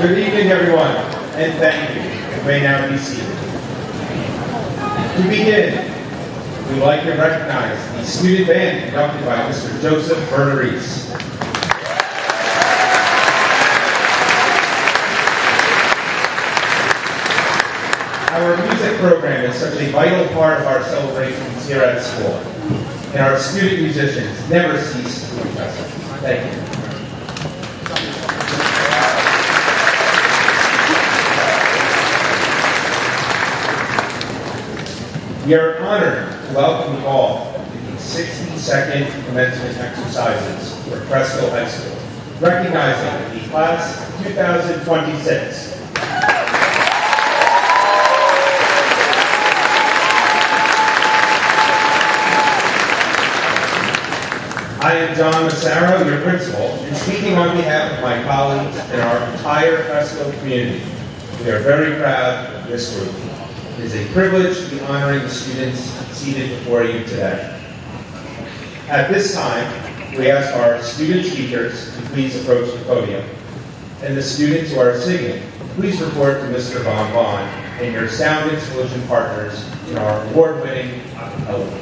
Good evening, everyone, and thank you. You may now be seated. To begin, we would like to recognize the student band conducted by Mr. Joseph Verderese. Our music program is such a vital part of our celebrations here at school, and our student musicians never cease to impress us. Thank you. We are honored to welcome you all to the 62nd commencement exercises for Cresskill High School, recognizing the class 2026. I am John Massaro, your principal, and speaking on behalf of my colleagues and our entire Cresskill community, we are very proud of this group. It is a privilege to be honoring the students seated before you today. At this time, we ask our student speakers to please approach the podium, and the students who are singing, please report to Mr. Von and your SoundXplosion partners in our award-winning acapella.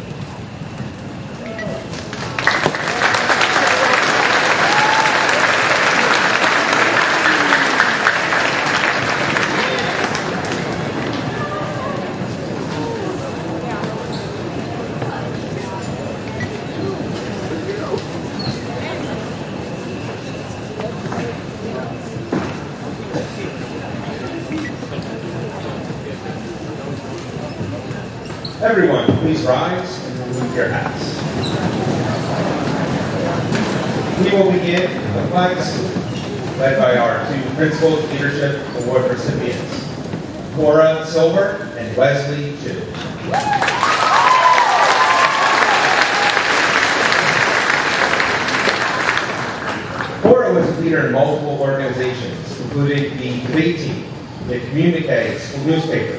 Everyone, please rise and remove your hats. We will begin the flag salute, led by our two Principal Leadership Award recipients, Cora Silver and Wesley Chu. Cora was a leader in multiple organizations, including the debate team, the Communique School newspaper,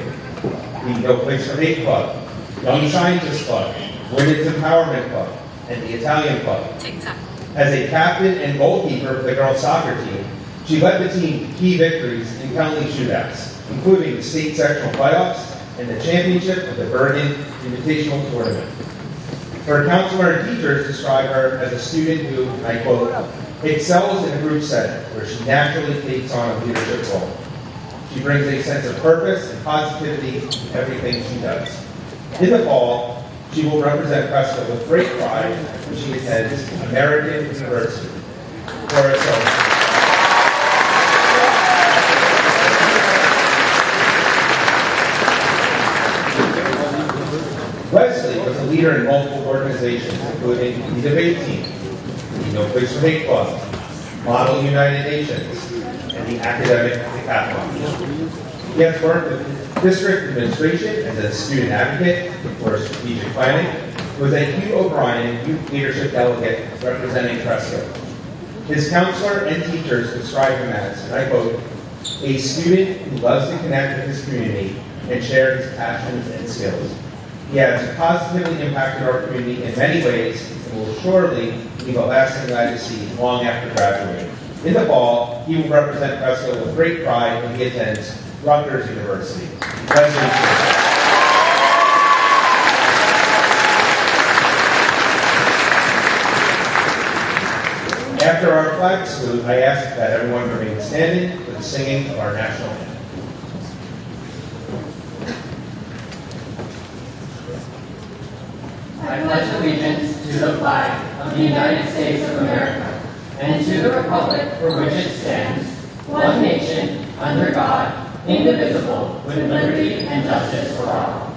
the No Place for Hate Club, Young Scientist Club, Women's Empowerment Club, and the Italian Club. TikTok. As a captain and goalkeeper for the girls' soccer team, she led the team to key victories in county shootouts, including the state sectional playoffs and the championship of the Bergen Invitational Tournament. Her counselor and teachers describe her as a student who, and I quote, excels in a group setting where she naturally takes on a leadership role. She brings a sense of purpose and positivity in everything she does. In the fall, she will represent Cresskill with great pride when she attends American University. Cora Silver. Wesley was a leader in multiple organizations, including the debate team, the No Place for Hate Club, Model United Nations, and the Academic Decathlon. He has worked with district administration as a student advocate for strategic planning, was a Hugh O'Brien Youth Leadership Delegate representing Cresskill. His counselor and teachers describe him as, and I quote, a student who loves to connect with his community and share his passions and skills. He has positively impacted our community in many ways and will surely leave a lasting legacy long after graduating. In the fall, he will represent Cresskill with great pride when he attends Rutgers University. After our flag salute, I ask that everyone remain standing for the singing of our national anthem. I pledge allegiance to the flag of the United States of America and to the republic for which it stands, one nation, under God, indivisible, with liberty and justice for all.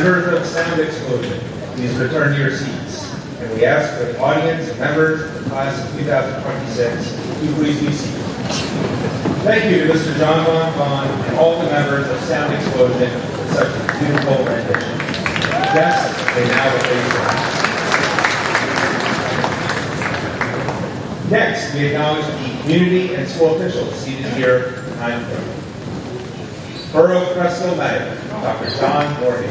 Members of SoundXplosion, please return to your seats. And we ask for the audience and members of the class of 2026 to please be seated. Thank you to Mr. John Von and all the members of SoundXplosion for such a beautiful rendition. Guests may now please rise. Next, we acknowledge the community and school officials seated here behind the room. Borough Cresskill Mayor, Dr. John Morgan.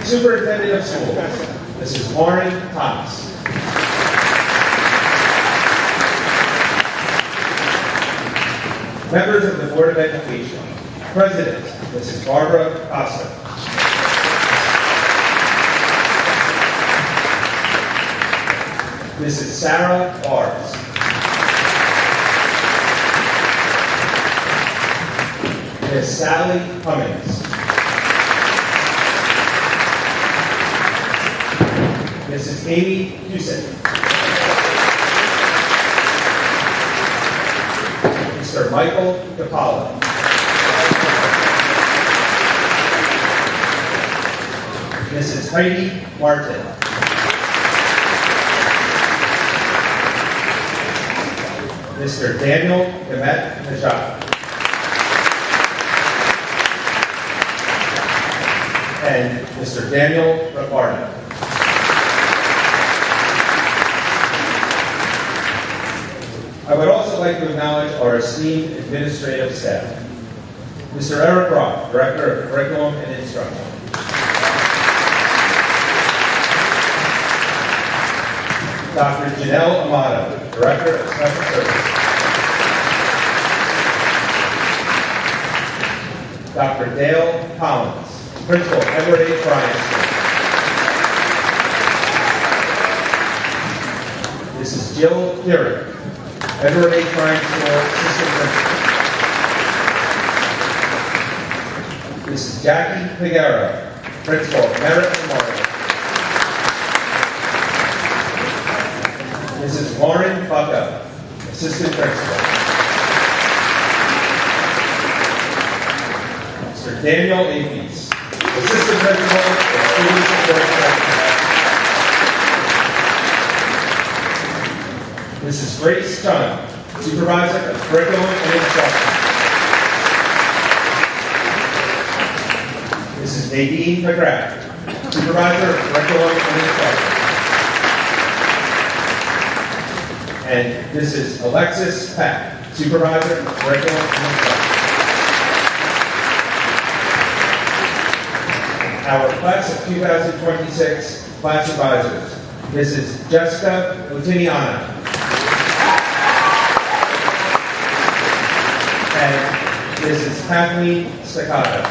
Superintendent of Schools, Mrs. Lauren Thomas. Members of the Board of Education, President, Mrs. Barbara Costa. Mrs. Sarah Bars. Ms. Sally Cummings. Mrs. Amy Cusick. Mr. Michael DePaula. Mrs. Heidi Martin. Mr. Daniel Nemet-Nejat. And Mr. Daniel Rabarna. I would also like to acknowledge our esteemed administrative staff. Mr. Eric Roth, Director of Curriculum and Instruction. Dr. Janelle Amato, Director of Special Services. Dr. Dale Collins, Principal, Edward A. Bryan School. Mrs. Jill Keurig, Edward A. Bryan School Assistant Principal. Mrs. Jackie Figueroa, Principal, Merit Memorial. Mrs. Lauren Bucko, Assistant Principal. Mr. Daniel Apes, Assistant Principal and Student Support Director. Mrs. Grace Chun, Supervisor of Curriculum and Instruction. Mrs. Nadine McGrath, Supervisor of Curriculum and Instruction. And Mrs. Alexis Pack, Supervisor of Curriculum and Instruction. Our class of 2026 class advisors, Mrs. Jessica Otiniano and Mrs. Kathleen Staccato.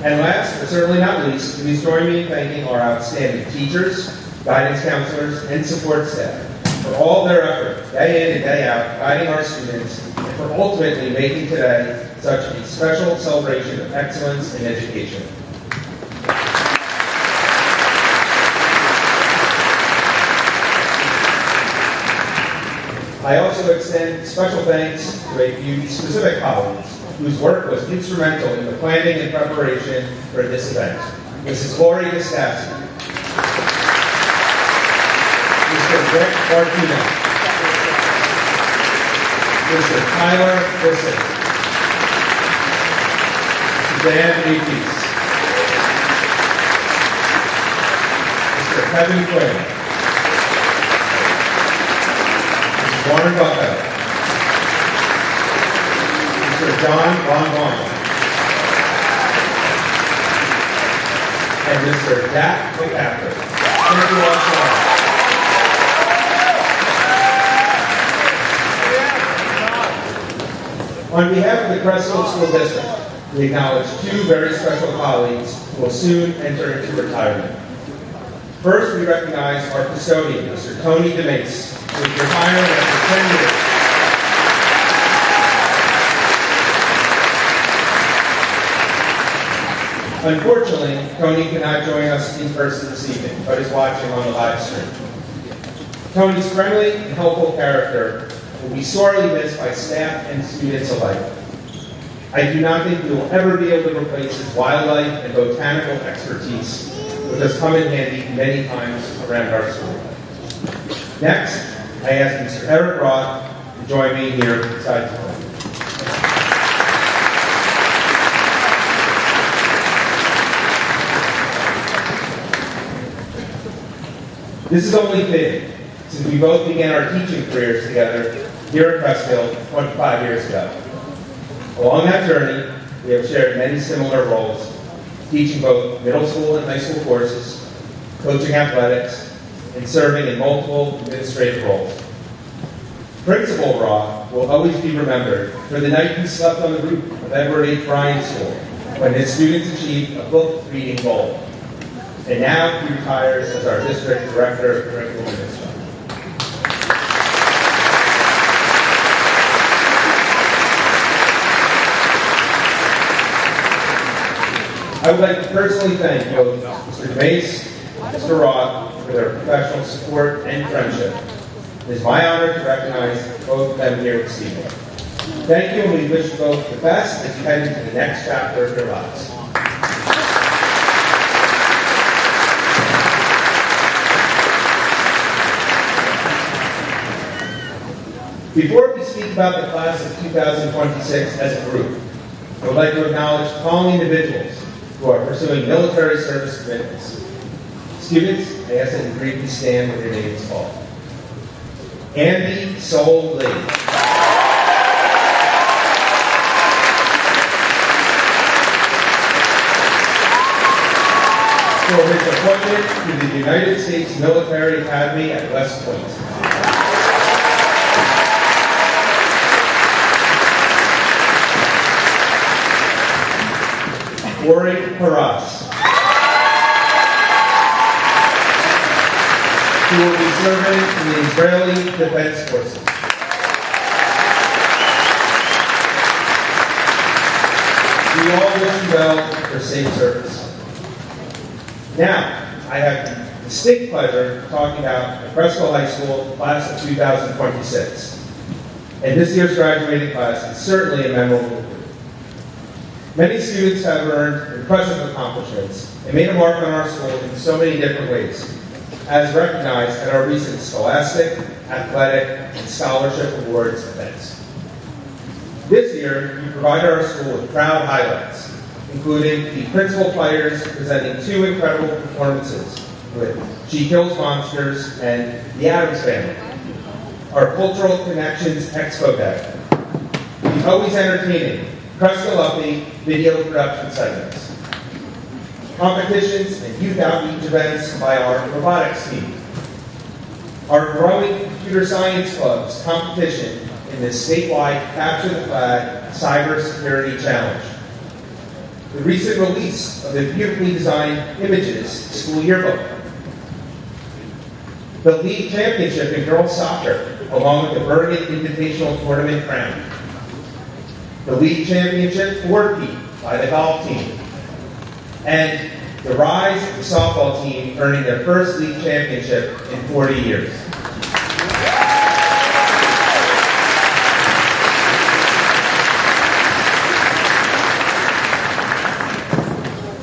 And last, but certainly not least, please join me in thanking our outstanding teachers, guidance counselors, and support staff for all their effort, day in and day out, guiding our students, and for ultimately making today such a special celebration of excellence in education. I also extend special thanks to a few specific colleagues whose work was instrumental in the planning and preparation for this event. Mrs. Lori Gustafson, Mr. Rick Martino, Mr. Tyler Bissett, Suzanne Apes, Mr. Kevin Quinn, Mrs. Lauren Bucko, Mr. John Von Vaughn, and Mr. Jack McCaffrey. Thank you all so much. On behalf of the Cresskill School District, we acknowledge two very special colleagues who will soon enter into retirement. First, we recognize our custodian, Mr. Tony DeMace, who is retiring after 10 years. Unfortunately, Tony cannot join us in person this evening, but is watching on the live stream. Tony's friendly and helpful character will be sorely missed by staff and students alike. I do not think we will ever be able to replace his wildlife and botanical expertise, which has come in handy many times around our school. Next, I ask Mr. Eric Roth to join me here beside the podium. This is only fitting, since we both began our teaching careers together here at Cresskill 25 years ago. Along that journey, we have shared many similar roles, teaching both middle school and high school courses, coaching athletics, and serving in multiple administrative roles. Principal Roth will always be remembered for the night he slept on the roof of Edward H. Ryan School when his students achieved a book reading goal. And now he retires as our district director of curriculum and instruction. I would like to personally thank both Mr. Mace and Mr. Roth for their professional support and friendship. It is my honor to recognize both of them here this evening. Thank you, and we wish you both the best as you head into the next chapter of your lives. Before we speak about the class of 2026 as a group, I would like to acknowledge the following individuals who are pursuing military service commitments. Students, I ask that you briefly stand with your names called. Andy Soul Lee. For his appointment to the United States Military Academy at West Point. Ori Paras, who will be serving in the Israeli Defense Forces. We all wish you well for safe service. Now, I have the distinct pleasure of talking about the Cresskill High School class of 2026. And this year's graduating class is certainly a memorable group. Many students have earned impressive accomplishments and made a mark on our school in so many different ways, as recognized at our recent scholastic, athletic, and scholarship awards events. This year, we provided our school with proud highlights, including the principal players presenting two incredible performances with She Kills Monsters and The Addams Family, our Cultural Connections Expo Day, the always entertaining Cresskill Upbeat video production segments, competitions and youth outreach events by our robotics team, our growing computer science club's competition in the statewide Capture the Flag Cybersecurity Challenge, the recent release of the beautifully designed Images school yearbook, the league championship in girls soccer, along with the Bergen Invitational Tournament crown, the league championship four-peat by the golf team, and the rise of the softball team earning their first league championship in 40 years.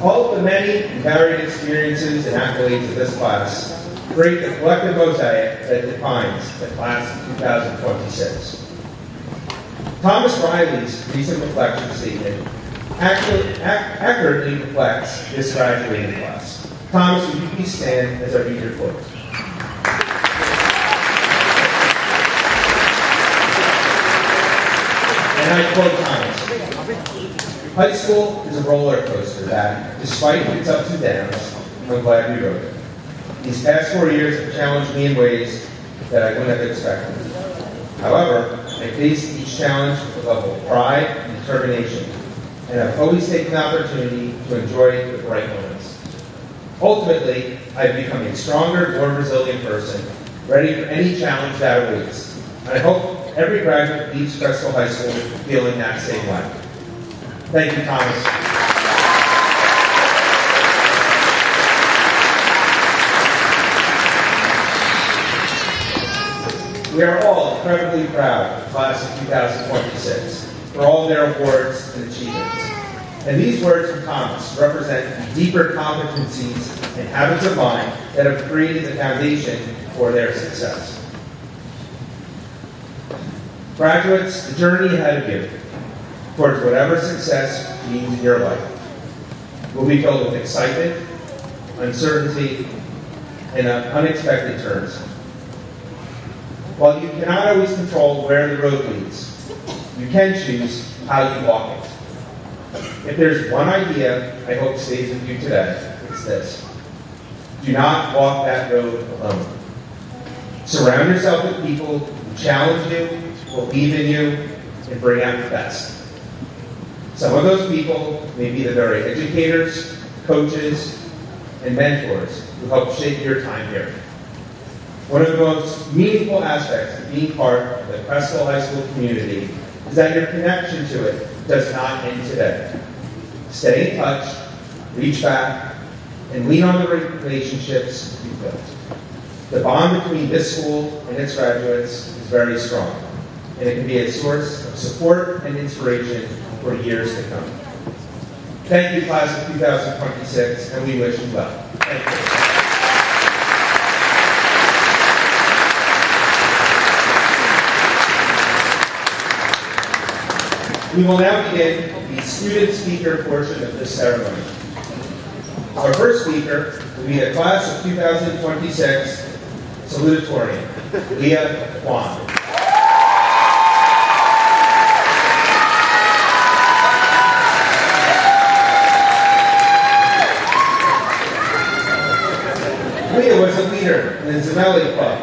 All of the many and varied experiences and accolades of this class create the collective mosaic that defines the class of 2026. Thomas Riley's recent reflection statement accurately reflects this graduating class. Thomas, would you please stand as I read your quote? And I quote Thomas, "High school is a roller coaster that, despite its ups and downs, I'm glad we wrote it. These past 4 years have challenged me in ways that I wouldn't have expected. However, I faced each challenge with a level of pride and determination, and I've always taken the opportunity to enjoy the bright moments. Ultimately, I've become a stronger, more resilient person, ready for any challenge that awaits. And I hope every graduate leaves Cresskill High School feeling that same way." Thank you, Thomas. We are all incredibly proud of the class of 2026 for all their awards and achievements. And these words from Thomas represent the deeper competencies and habits of mind that have created the foundation for their success. Graduates, the journey ahead of you towards whatever success means in your life will be filled with excitement, uncertainty, and unexpected turns. While you cannot always control where the road leads, you can choose how you walk it. If there's one idea I hope stays with you today, it's this. Do not walk that road alone. Surround yourself with people who challenge you, believe in you, and bring out the best. Some of those people may be the very educators, coaches, and mentors who help shape your time here. One of the most meaningful aspects of being part of the Cresskill High School community is that your connection to it does not end today. Stay in touch, reach back, and lean on the relationships you've built. The bond between this school and its graduates is very strong, and it can be a source of support and inspiration for years to come. Thank you, class of 2026, and we wish you well. Thank you. We will now begin the student speaker portion of this ceremony. Our first speaker will be the class of 2026 Salutatorian, Leah Kwon. Leah was a leader in the Nemet-Nejat Club,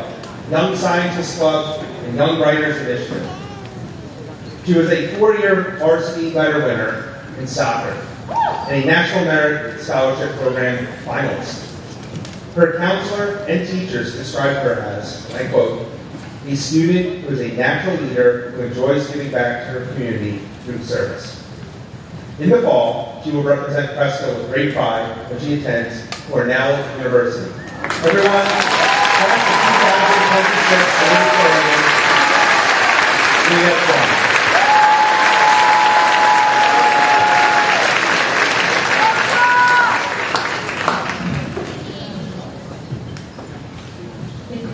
Young Scientist Club, and Young Writers Initiative. She was a 4-year varsity letter winner in soccer and a National Merit Scholarship Program finalist. Her counselor and teachers described her as, and I quote, a student who is a natural leader who enjoys giving back to her community through service. In the fall, she will represent Cresskill with great pride when she attends Cornell University. Everyone, class of 2026 Leah Kwon.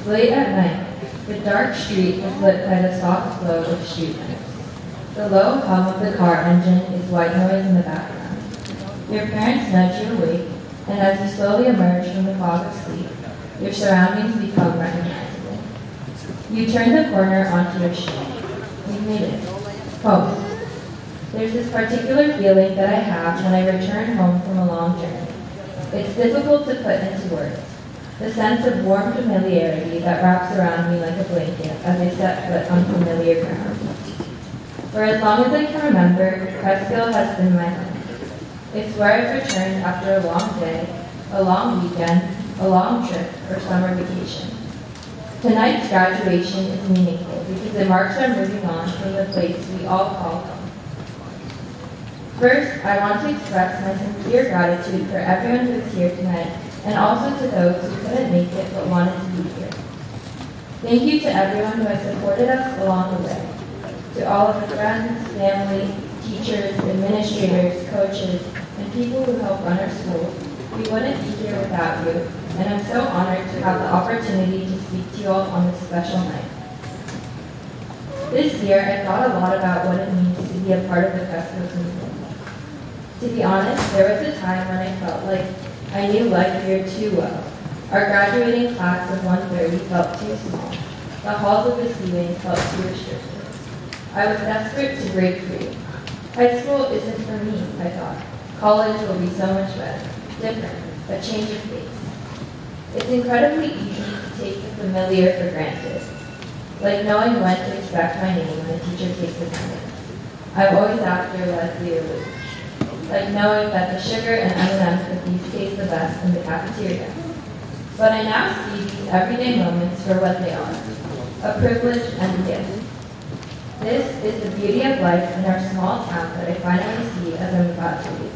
Late at night, the dark street is lit by the soft glow of street lights. The low hum of the car engine is white noise in the background. Your parents nudge you awake, and as you slowly emerge from the fog of sleep, your surroundings become recognizable. You turn the corner onto your street. You've made it. Home. There's this particular feeling that I have when I return home from a long journey. It's difficult to put into words. The sense of warm familiarity that wraps around me like a blanket as I set foot on familiar ground. For as long as I can remember, Cresskill has been my home. It's where I've returned after a long day, a long weekend, a long trip, or summer vacation. Tonight's graduation is meaningful because it marks our moving on from the place we all call home. First, I want to express my sincere gratitude for everyone who is here tonight, and also to those who couldn't make it but wanted to be here. Thank you to everyone who has supported us along the way. To all of the friends, family, teachers, administrators, coaches, and people who help run our school, we wouldn't be here without you, and I'm so honored to have the opportunity to speak to you all on this special night. This year, I thought a lot about what it means to be a part of the Cresskill community. To be honest, there was a time when I felt like I knew life here too well. Our graduating class of 130 felt too small. The halls of the ceilings felt too restricted. I was desperate to break free. High school isn't for me, I thought. College will be so much better, different, a change of pace. It's incredibly easy to take the familiar for granted, like knowing when to expect my name when a teacher takes attendance. I'm always after Wesley Chu. Like knowing that the sugar and M&M cookies taste the best in the cafeteria. But I now see these everyday moments for what they are, a privilege and a gift. This is the beauty of life in our small town that I finally see as I'm about to leave.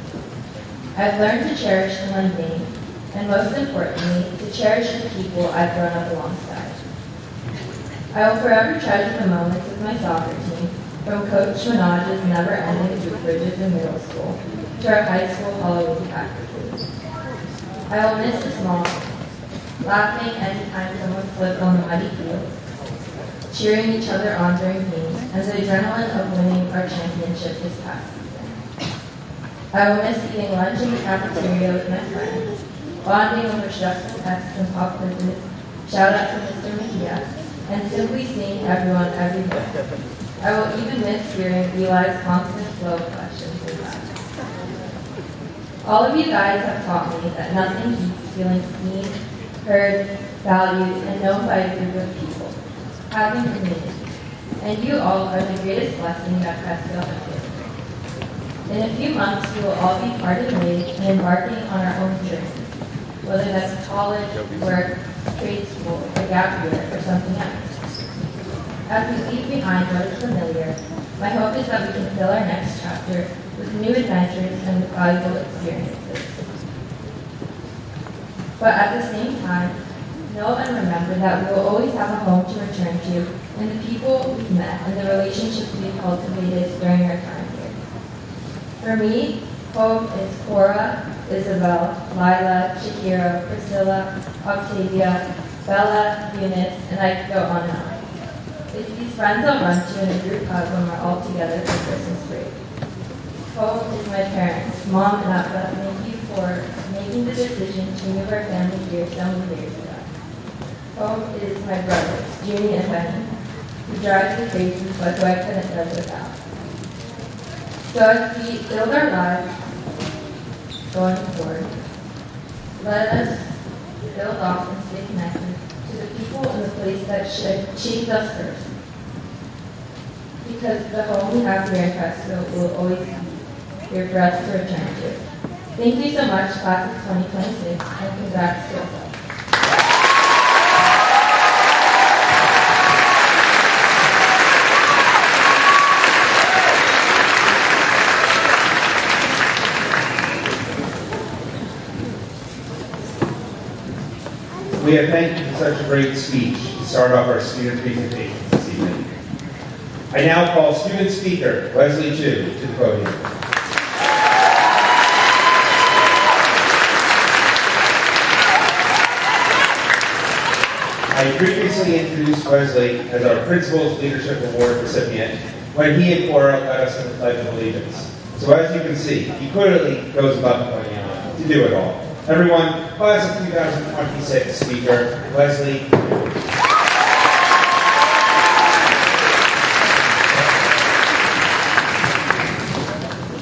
I've learned to cherish the mundane, and most importantly, to cherish the people I've grown up alongside. I will forever treasure the moments with my soccer team, from Coach Menaj's never-ending group bridges in middle school to our high school Halloween practices. I will miss the small things, laughing anytime someone slipped on the muddy field, cheering each other on during games, and the adrenaline of winning our championship this past season. I will miss eating lunch in the cafeteria with my friends, bonding over stressful tests and pop quizzes, shout out to Mr. Mejia, and simply seeing everyone every day. I will even miss hearing Eli's constant flow of questions and laughter. All of you guys have taught me that nothing beats feeling seen, heard, valued, and known by a group of people, having community. And you all are the greatest blessing that Cresskill has given. In a few months, we will all be parting ways and embarking on our own journey, whether that's college, work, trade school, a gap year, or something else. As we leave behind what is familiar, my hope is that we can fill our next chapter with new adventures and with valuable experiences. But at the same time, know and remember that we will always have a home to return to, and the people we've met and the relationships we've cultivated during our time here. For me, home is Cora, Isabelle, Lila, Shakira, Priscilla, Octavia, Bella, Eunice, and I could go on and on. It's these friends I'll run to in a group hug when we're all together for Christmas break. Home is my parents, Mom and Abba. Thank you for making the decision to move our family here so many years ago. Home is my brothers, Junie and Benny, who drive me crazy but who I couldn't live without. So as we build our lives going forward, let us build off and stay connected to the people and the place that shaped us first. Because the home we have here in Cresskill will always be here for us to return to. Thank you so much, class of 2026, and congrats to us all. Leah, thank you for such a great speech to start off our student presentations this evening. I now call student speaker Wesley Chu to the podium. I previously introduced Wesley as our Principal's Leadership Award recipient when he and Cora led us in the Pledge of Allegiance. So as you can see, he clearly goes above and beyond to do it all. Everyone, class of 2026 speaker, Wesley.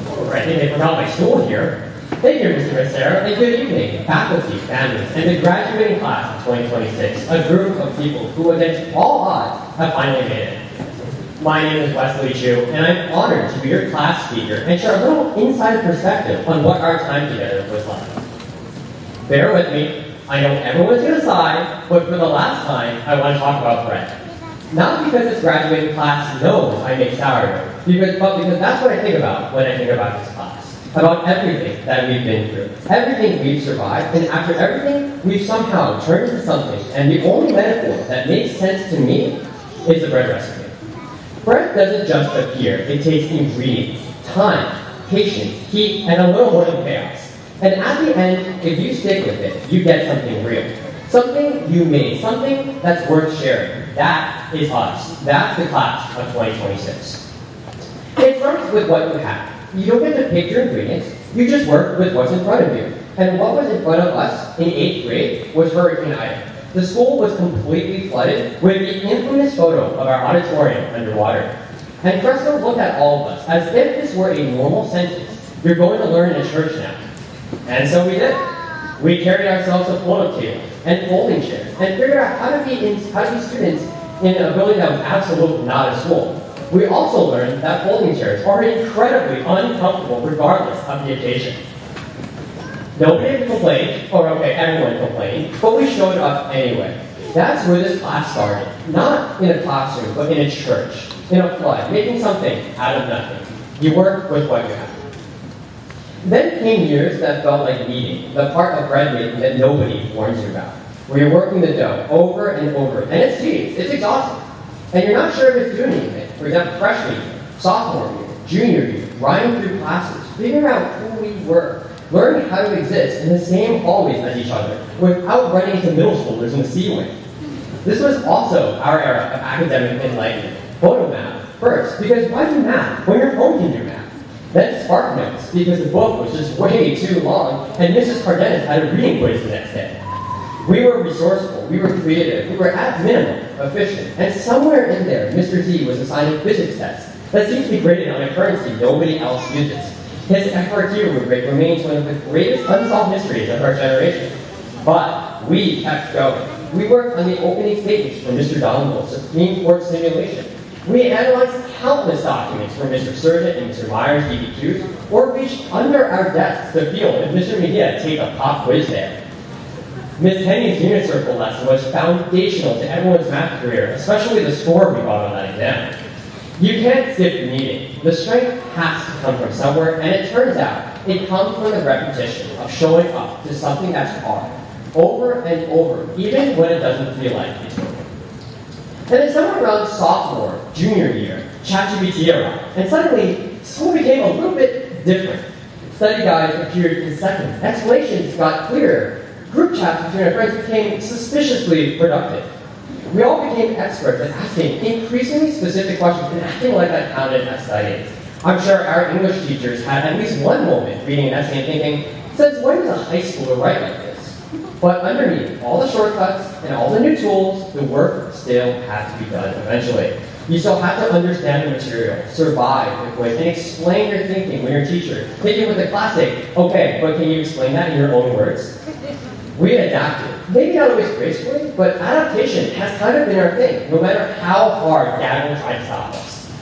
All right, they forgot my stool here. Thank you, Mr. Massaro, and good evening, faculty, families, and the graduating class of 2026, a group of people who, against all odds, have finally made it. My name is Wesley Chu, and I'm honored to be your class speaker and share a little inside perspective on what our time together was like. Bear with me, I know everyone's going to sigh, but for the last time, I want to talk about bread. Not because this graduating class knows I make sourdough, but because that's what I think about when I think about this class. About everything that we've been through, everything we've survived, and after everything, we've somehow turned into something, and the only metaphor that makes sense to me is the bread recipe. Bread doesn't just appear, it takes ingredients, time, patience, heat, and a little more than chaos. And at the end, if you stick with it, you get something real. Something you made, something that's worth sharing. That is us. That's the class of 2026. It starts with what you have. You don't get to pick your ingredients, you just work with what's in front of you. And what was in front of us in 8th grade was Hurricane Ida. The school was completely flooded with the infamous photo of our auditorium underwater. And Cresskill looked at all of us as if this were a normal sentence. You're going to learn in a church now. And so we did. We carried ourselves a pull-up table and folding chairs and figured out how to be students in a building that was absolutely not a school. We also learned that folding chairs are incredibly uncomfortable regardless of the occasion. Nobody complained, or okay, everyone complained, but we showed up anyway. That's where this class started. Not in a classroom, but in a church, in a flood, making something out of nothing. You work with what you have. Then came years that felt like kneading, the part of bread making that nobody warns you about, where you're working the dough over and over, and it's tedious, it's exhausting. and you're not sure if it's doing anything. For example, freshman year, sophomore year, junior year, riding through classes, figuring out who we were, learning how to exist in the same hallways as each other without running into middle schoolers in the C-wing. This was also our era of academic enlightenment. Photo math first, because why do math when your phone can do math? Then Spark Notes, because the book was just way too long, and Mrs. Cardenas had a reading quiz the next day. We were resourceful, we were creative, we were at minimum efficient, and somewhere in there, Mr. Z was assigning physics tests that seemed to be graded on a currency nobody else uses. His FRQ rubric remains one of the greatest unsolved mysteries of our generation. But we kept going. We worked on the opening statements for Mr. Donald's Supreme Court simulation. We analyzed countless documents from Mr. Surgeon and Mr. Myers' DBQs, or reached under our desks to feel if Mr. Mejia take a pop quiz there. Ms. Henny's unit circle lesson was foundational to everyone's math career, especially the score we got on that exam. You can't skip the meeting. The strength has to come from somewhere, and it turns out it comes from the repetition of showing up to something that's hard, over and over, even when it doesn't feel like it's working. And then somewhere around sophomore, junior year, ChatGPT arrived, and suddenly school became a little bit different. Study guides appeared in seconds, explanations got clearer, group chats between our friends became suspiciously productive. We all became experts at asking increasingly specific questions and acting like that counted as studying. I'm sure our English teachers had at least one moment reading an essay and thinking, since when does a high schooler write like this? But underneath all the shortcuts and all the new tools, the work still had to be done eventually. You still had to understand the material, survive the quiz, and explain your thinking when your teacher hit you with the classic, okay, but can you explain that in your own words? We adapted. Maybe not always gracefully, but adaptation has kind of been our thing, no matter how hard Dad will try to stop us.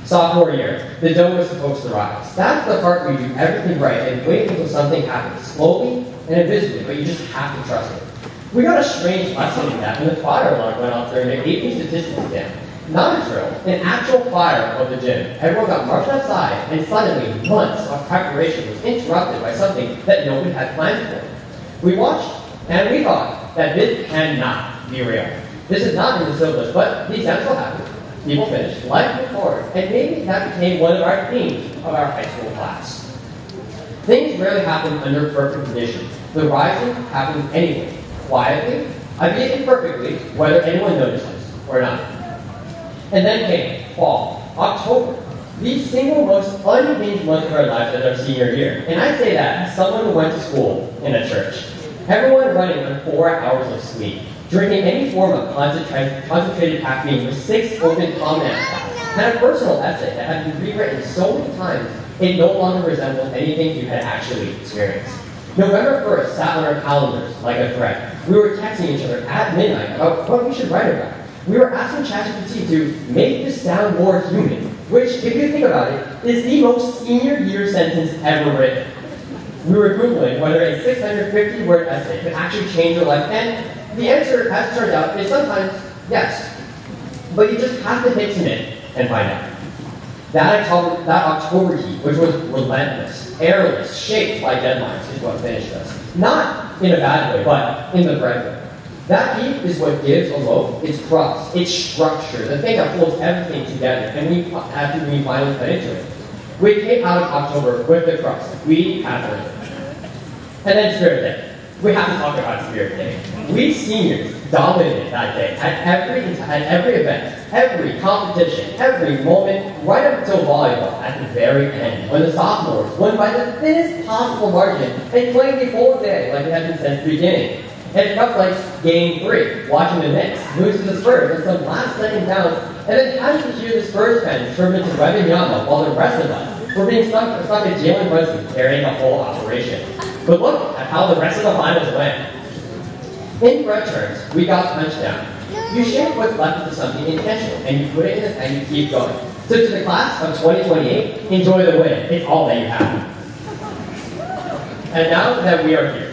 Sophomore year, the dough was supposed to rise. That's the part where you do everything right and wait until something happens, slowly and invisibly, but you just have to trust it. We got a strange lesson in that when the fire alarm went off during the AP statistics exam. Not a drill, an actual fire of the gym. Everyone got marched outside, and suddenly months of preparation was interrupted by something that nobody had planned for. We watched, and we thought that this cannot be real. This is not in the syllabus, but the exam still happened. People finished, life moved forward, and maybe that became one of our themes of our high school class. Things rarely happen under perfect conditions. The rising happens anyway, quietly, albeit imperfectly, whether anyone notices or not. And then came fall, October, the single most unhinged month of our lives as our senior year. And I say that as someone who went to school in a church. Everyone running on 4 hours of sleep, drinking any form of concentrated caffeine with 6 open comments, and a personal essay that had been rewritten so many times it no longer resembled anything you had actually experienced. November 1st sat on our calendars like a threat. We were texting each other at midnight about what we should write about. We were asking ChatGPT to make this sound more human, which, if you think about it, is the most senior year sentence ever written. We were Googling whether a 650-word essay could actually change your life, and the answer, as it turns out, is sometimes yes. But you just have to hit submit and find out. That October heat, which was relentless, airless, shaped by deadlines, is what finished us. Not in a bad way, but in the right way. That heat is what gives a loaf its crust, its structure, the thing that holds everything together, and we finally cut into it. We came out of October with the crust. We have earned it. And then Spirit Day. We have to talk about Spirit Day. We seniors dominated that day at every event, every competition, every moment, right up until volleyball at the very end, when the sophomores won by the thinnest possible margin and played the whole day like it had been since the beginning. And it felt like Game 3, watching the Knicks lose to the Spurs on some last-second downs, and then having to hear the Spurs fans turn into Webinyama while the rest of us were being stuck at Jalen Brunson carrying the whole operation. But look at how the rest of the finals went. In bread terms, we got punched down. You shape what's left into something intentional, and you put it in it and you keep going. So to the class of 2028, enjoy the win. It's all that you have. And now that we are here,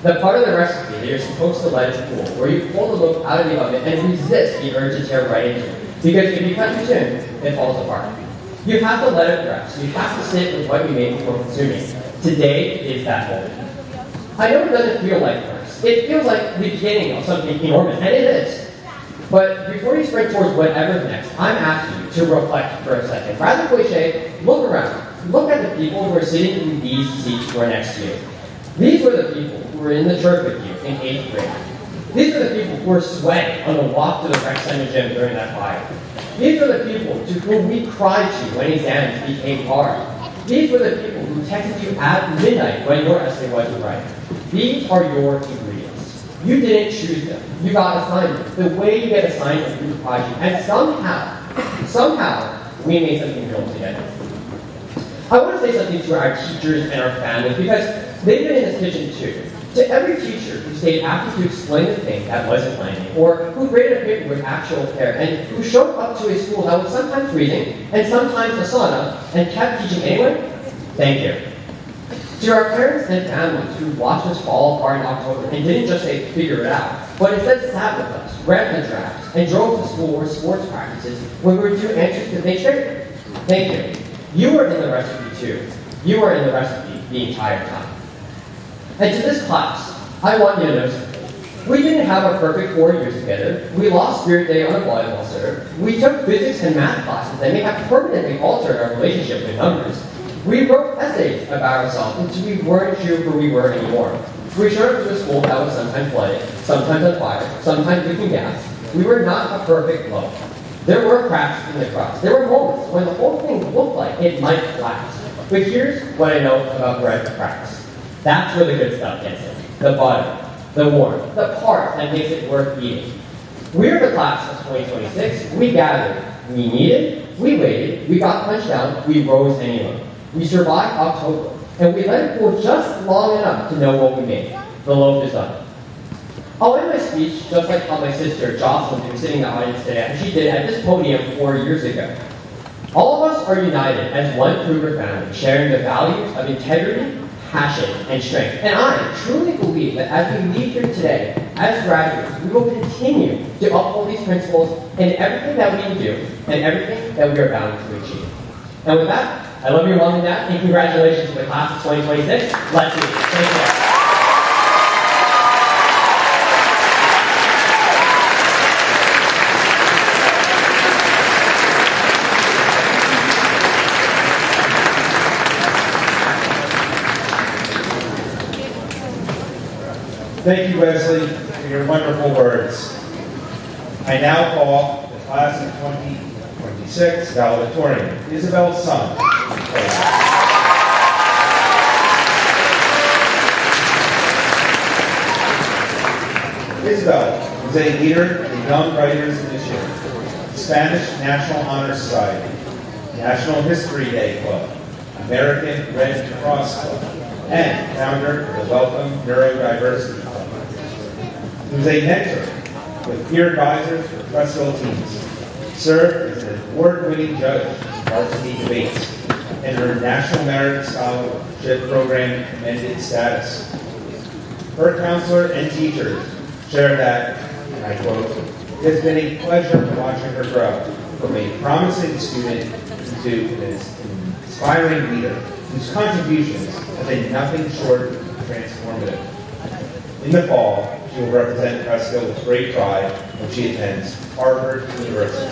the part of the recipe that you're supposed to let is cool, where you pull the loaf out of the oven and resist the urge to tear right into it. Because if you cut too soon, it falls apart. You have to let it rest. You have to sit with what you made before consuming. Today is that moment. I know it doesn't feel like first. It feels like the beginning of something enormous, and it is. But before you sprint towards whatever's next, I'm asking you to reflect for a second. Rather cliche, look around. Look at the people who are sitting in these seats who are next to you. These were the people who were in the church with you in 8th grade. These are the people who were sweating on the walk to the rec center gym during that fire. These are the people to whom we cried to when exams became hard. These were the people who texted you at midnight when your essay wasn't right. These are your ingredients. You didn't choose them. You got assigned them. The way you get assigned a group project, and somehow, we made something real together. I want to say something to our teachers and our families because they've been in this kitchen too. To every teacher who stayed after to explain the thing that wasn't landing, or who graded a paper with actual care, and who showed up to a school that was sometimes freezing and sometimes a sauna, and kept teaching anyway, thank you. To our parents and families who watched us fall apart in October and didn't just say figure it out, but instead sat with us, read the drafts, and drove to school or sports practices when we were due answers to things straight, thank you. You were in the recipe too. You were in the recipe the entire time. And to this class, I want you to know something. We didn't have a perfect 4 years together. We lost Spirit Day on a volleyball serve. We took physics and math classes that may have permanently altered our relationship with numbers. We wrote essays about ourselves until we weren't sure who we were anymore. We showed up to a school that was sometimes flooded, sometimes on fire, sometimes leaking gas. We were not a perfect loaf. There were cracks in the crust. There were moments when the whole thing looked like it might collapse. But here's what I know about bread cracks. That's where the good stuff gets in. The butter, the warmth, the part that makes it worth eating. We're the class of 2026. We gathered. We needed. We waited. We got punched down. We rose anyway. We survived October. And we let it cool just long enough to know what we made. The loaf is done. I'll end my speech just like how my sister Jocelyn, who's sitting in the audience today, and she did at this podium 4 years ago. All of us are united as one Kruger family, sharing the values of integrity, passion, and strength. And I truly believe that as we leave here today, as graduates, we will continue to uphold these principles in everything that we do and everything that we are bound to achieve. And with that, I love you, Mom and Dad, and congratulations to the class of 2026. Let's see. Thank you. Thank you, Wesley, for your wonderful words. I now call the class of 2026 valedictorian, Isabelle Son. Isabelle is a leader in the Young Writers Initiative, Spanish National Honor Society, National History Day Club, American Red Cross Club, and founder of the Welcome Neurodiversity Club. He was a mentor with peer advisors for Cresskill teams, served as an award-winning judge in varsity debates, and earned National Merit Scholarship Program commended status. Her counselor and teachers share that, and I quote, "It has been a pleasure watching her grow from a promising student to an inspiring leader whose contributions have been nothing short of transformative." In the fall, she will represent Cresskill with great pride when she attends Harvard University.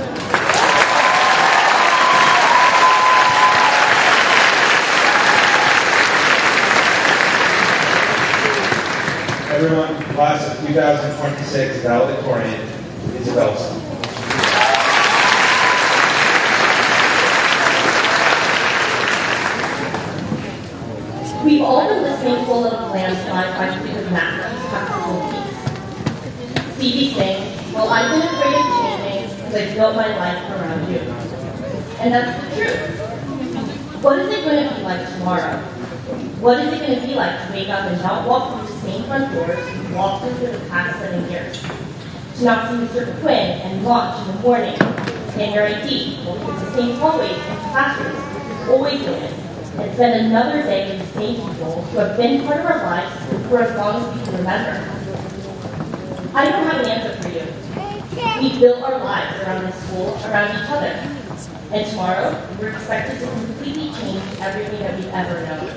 Everyone, class of 2026 valedictorian, Isabelle Son. We've all been listening to a little landslide by Freedom Mac, practical piece. Stevie sings, "Well, I've been afraid of changing because I've built my life around you." And that's the truth. What is it going to be like tomorrow? What is it going to be like to wake up and not walk through the same front doors you've walked through for the past 7 years? To not see Mr. Quinn and lunch in the morning, scan your ID, walk through the same hallways and classrooms you've always been in, and spend another day with the same people who have been part of our lives for as long as we can remember. I don't have an answer for you. We built our lives around this school, around each other. And tomorrow, we're expected to completely change everything that we've ever known.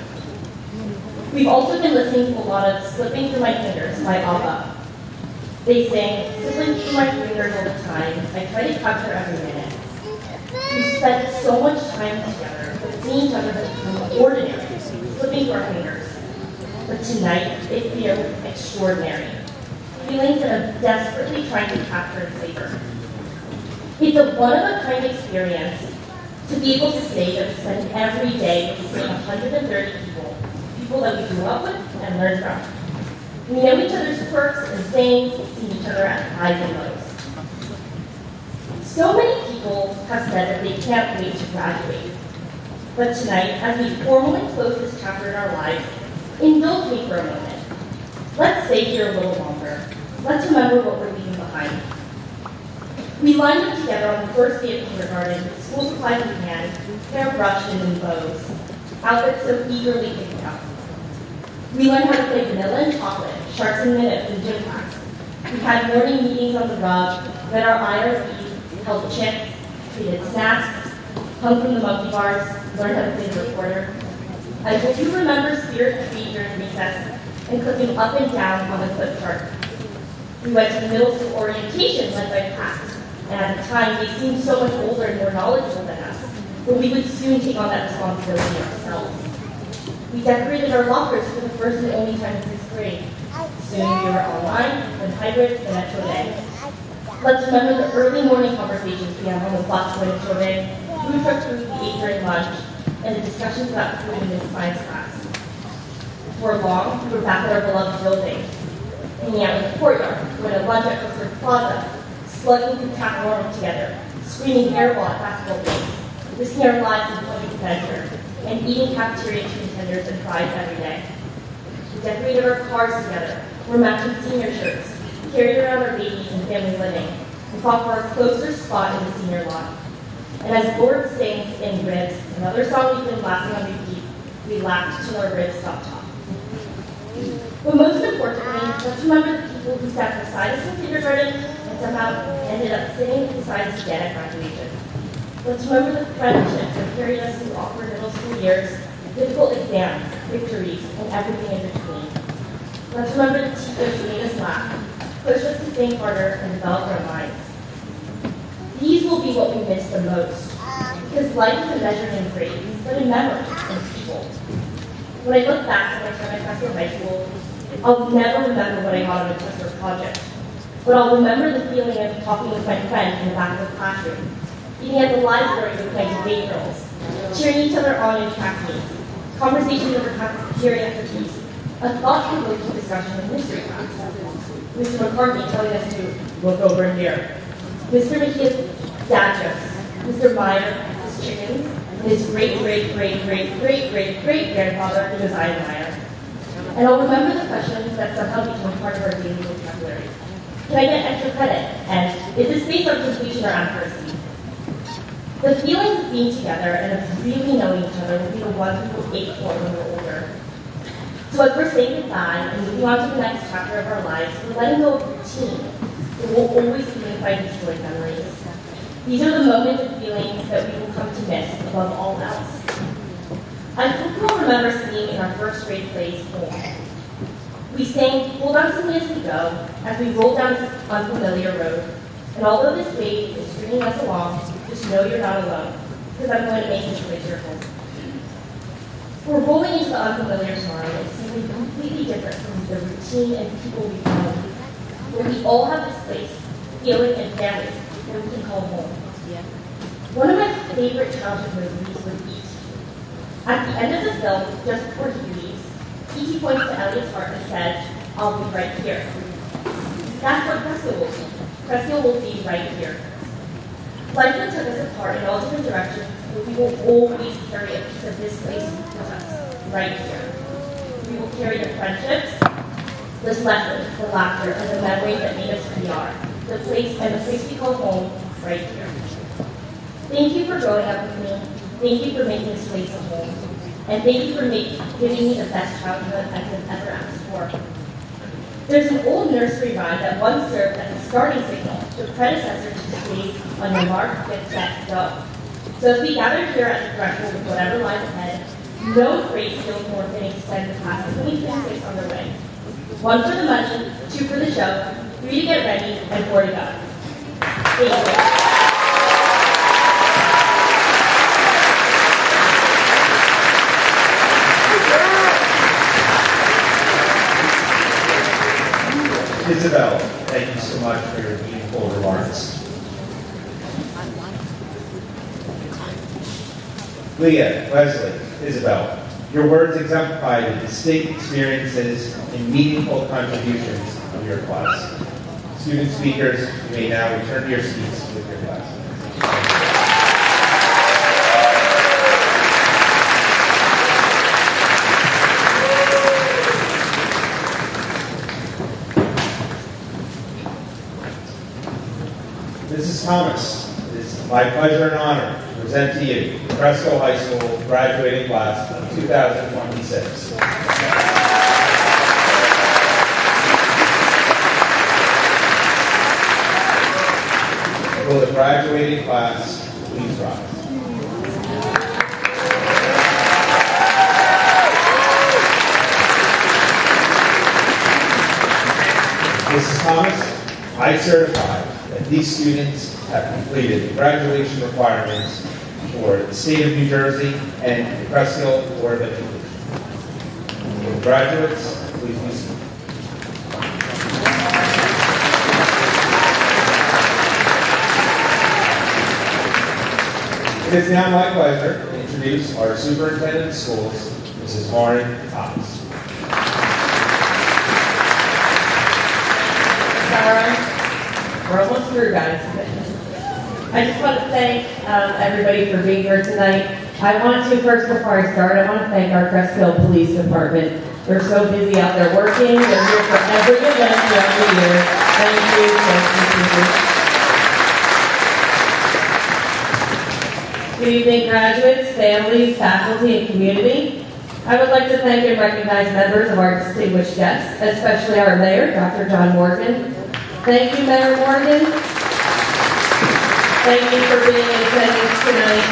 We've also been listening to a lot of Slipping Through My Fingers by ABBA. They sang, slipping through my fingers all the time. I try to capture every minute. We spent so much time together, but seeing each other has become ordinary, slipping through our fingers. But tonight, it feels extraordinary. Feelings that I'm desperately trying to capture and savor. It's a one-of-a-kind experience to be able to say that we spend every day with the same 130 people that we grew up with and learned from. We know each other's quirks and sayings, see each other at highs and lows. So many people have said that they can't wait to graduate. But tonight, as we formally close this chapter in our lives, indulge me for a moment. Let's stay here a little longer. Let's remember what we're leaving behind. We lined up together on the first day of kindergarten, school supplies in hand, hair brushed and in bows, outfits so eagerly picked out. We learned how to play vanilla and chocolate, sharks and minutes in gym class. We had morning meetings on the rug, read our IRBs, held chicks, created snacks, hung from the monkey bars, learned how to play the recorder. I hope you remember Spirit Tree during recess and clicking up and down on the flip chart. We went to middle school orientation led by Pat, and at the time they seemed so much older and more knowledgeable than us, but we would soon take on that responsibility ourselves. We decorated our lockers for the first and only time in 6th grade. Soon we were online, then hybrid, then at Chode. Let's remember the early morning conversations we had on the bus going to Chode, food truck food we ate during lunch, and the discussions about food in this science class. Before long, we were back at our beloved building, hanging out in the courtyard, going to lunch at Cresskill Plaza, slugging through Cap Normal together, screaming airball at basketball games, risking our lives in public adventure, and eating cafeteria chicken tenders and fries every day. We decorated our cars together, wore matching senior shirts, carried around our babies and family living, and fought for a closer spot in the senior lot. And as Lord sings in Ribs, another song we've been blasting on repeat, we laughed till our ribs stopped talking. But most importantly, let's remember the people who sat beside us in kindergarten and somehow ended up sitting beside us again at graduation. Let's remember the friendships that carried us through awkward middle school years, difficult exams, victories, and everything in between. Let's remember the teachers who made us laugh, pushed us to think harder, and developed our minds. These will be what we miss the most, because life isn't measured in grades, but in memories and people. When I look back at my time at Cresskill High School, I'll never remember what I got on a test or project, but I'll remember the feeling of talking with my friends in the back of the classroom, eating at the library with my debate girls, cheering each other on in track meets, conversations over cafeteria activities, a thought-provoking discussion in history class, Mr. McCartney telling us to look over here, Mr. McKee's dad jokes, Mr. Meyer, his chickens, and his great-great-great-great-great-great-grandfather, Josiah Meyer. And I'll remember the questions that somehow become part of our daily vocabulary. Can I get extra credit? And is this based on completion or accuracy? The feelings of being together and of really knowing each other will be the ones we will ache for when we're older. So as we're saying goodbye and moving on to the next chapter of our lives, we're letting go of routine. It will always be made by destroyed memories. These are the moments and feelings that we will come to miss above all else. I hope you will remember singing in our first grade plays, Pomp. We sang, "Hold on to me as we go," as we rolled down this unfamiliar road. And although this wave is stringing us along, just know you're not alone, because I'm going to make this place your home. We're rolling into the unfamiliar tomorrow, and it's something completely different from the routine and people we've known, where we all have this place, feeling, and family that we can call home. One of my favorite childhood movies was E.T. At the end of the film, just before he leaves, E.T. points to Elliot's heart and says, "I'll be right here." That's what Cresskill will be. Cresskill will be right here. Life will take us apart in all different directions, but we will always carry a piece of this place with us, right here. We will carry the friendships, the lessons, the laughter, and the memories that made us who we are. The place we call home, right here. Thank you for growing up with me. Thank you for making this place a home. And thank you for giving me the best childhood I could ever ask for. There's an old nursery rhyme that once served as a starting signal to a predecessor to the phrase, "On your mark, get set, go." So as we gather here at the threshold with whatever lies ahead, no phrase feels more fitting to send the class of 2026 underway. One for the money, two for the show, 3 to get ready, and 4 to go. Thank you. Isabelle, thank you so much for your meaningful remarks. Leah, Wesley, Isabelle, your words exemplify the distinct experiences and meaningful contributions of your class. Student speakers, you may now return to your seats with your classmates. Mrs. Thomas, it is my pleasure and honor to present to you the Cresskill High School graduating class of 2026. Will the graduating class please rise? Mrs. Thomas, I certify that these students have completed the graduation requirements for the state of New Jersey and the Cresskill Board of Education. Will the graduates please be seated? It is now my pleasure to introduce our Superintendent of Schools, Mrs. Thomas. We're almost through, guys. I just want to thank everybody for being here tonight. I want to, first before I start, I want to thank our Cresskill Police Department. They're so busy out there working. They're here for every event throughout the year. Thank you. Good evening, graduates, families, faculty, and community. I would like to thank and recognize members of our distinguished guests, especially our mayor, Dr. John Morgan. Thank you, Mayor Morgan. Thank you for being in attendance tonight.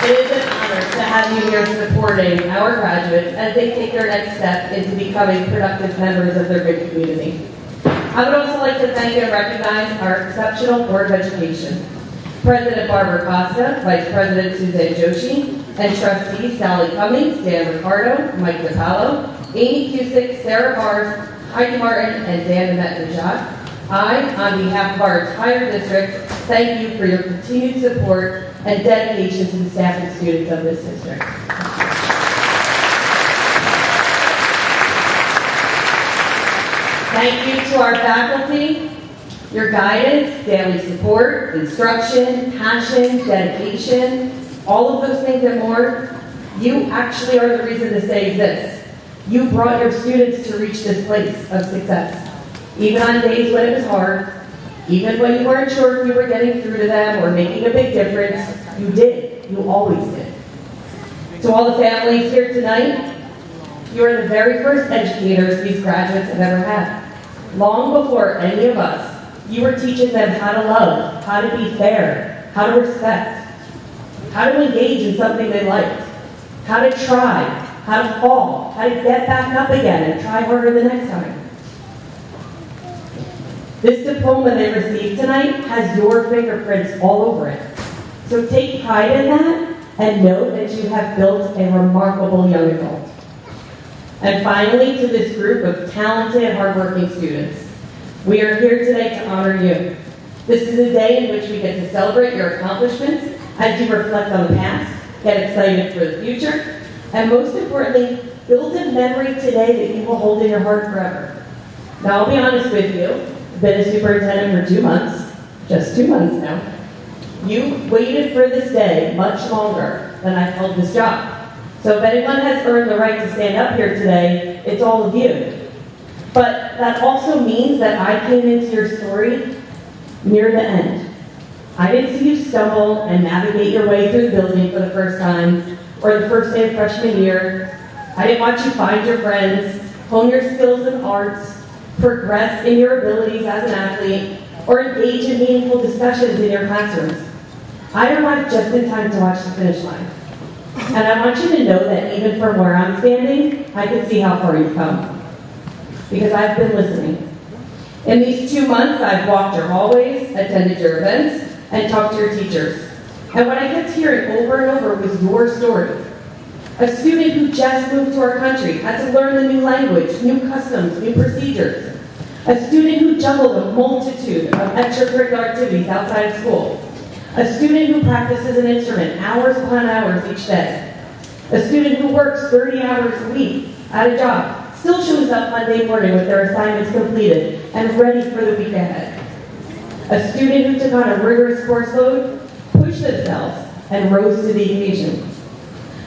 It is an honor to have you here supporting our graduates as they take their next step into becoming productive members of their good community. I would also like to thank and recognize our exceptional Board of Education. President Barbara Costa, Vice President Suzanne Joshi, and Trustees Sally Cummings, Dan Ricardo, Mike DiPaolo, Amy Cusick, Sarah Mars, Heidi Martin, and Dan Nemet-Nejat. I, on behalf of our entire district, thank you for your continued support and dedication to the staff and students of this district. Thank you to our faculty. Your guidance, daily support, instruction, passion, dedication, all of those things and more, you actually are the reason this day exists. You brought your students to reach this place of success. Even on days when it was hard, even when you weren't sure if you were getting through to them or making a big difference, you did. You always did. To all the families here tonight, you are the very first educators these graduates have ever had. Long before any of us, you were teaching them how to love, how to be fair, how to respect, how to engage in something they liked, how to try, how to fall, how to get back up again and try harder the next time. This diploma they received tonight has your fingerprints all over it. So take pride in that and know that you have built a remarkable young adult. And finally, to this group of talented, hardworking students, we are here today to honor you. This is a day in which we get to celebrate your accomplishments as you reflect on the past, get excited for the future, and most importantly, build a memory today that you will hold in your heart forever. Now, I'll be honest with you, I've been a superintendent for 2 months, just 2 months now. You waited for this day much longer than I've held this job. So if anyone has earned the right to stand up here today, it's all of you. But that also means that I came into your story near the end. I didn't see you stumble and navigate your way through the building for the first time, or the first day of freshman year. I didn't watch you find your friends, hone your skills in arts, progress in your abilities as an athlete, or engage in meaningful discussions in your classrooms. I arrived just in time to watch the finish line. And I want you to know that even from where I'm standing, I can see how far you've come. Because I've been listening. In these 2 months, I've walked your hallways, attended your events, and talked to your teachers. And what I kept hearing over and over was your story. A student who just moved to our country, had to learn a new language, new customs, new procedures. A student who juggled a multitude of extracurricular activities outside of school. A student who practices an instrument hours upon hours each day. A student who works 30 hours a week at a job, still shows up Monday morning with their assignments completed and ready for the week ahead. A student who took on a rigorous course load, pushed themselves, and rose to the occasion.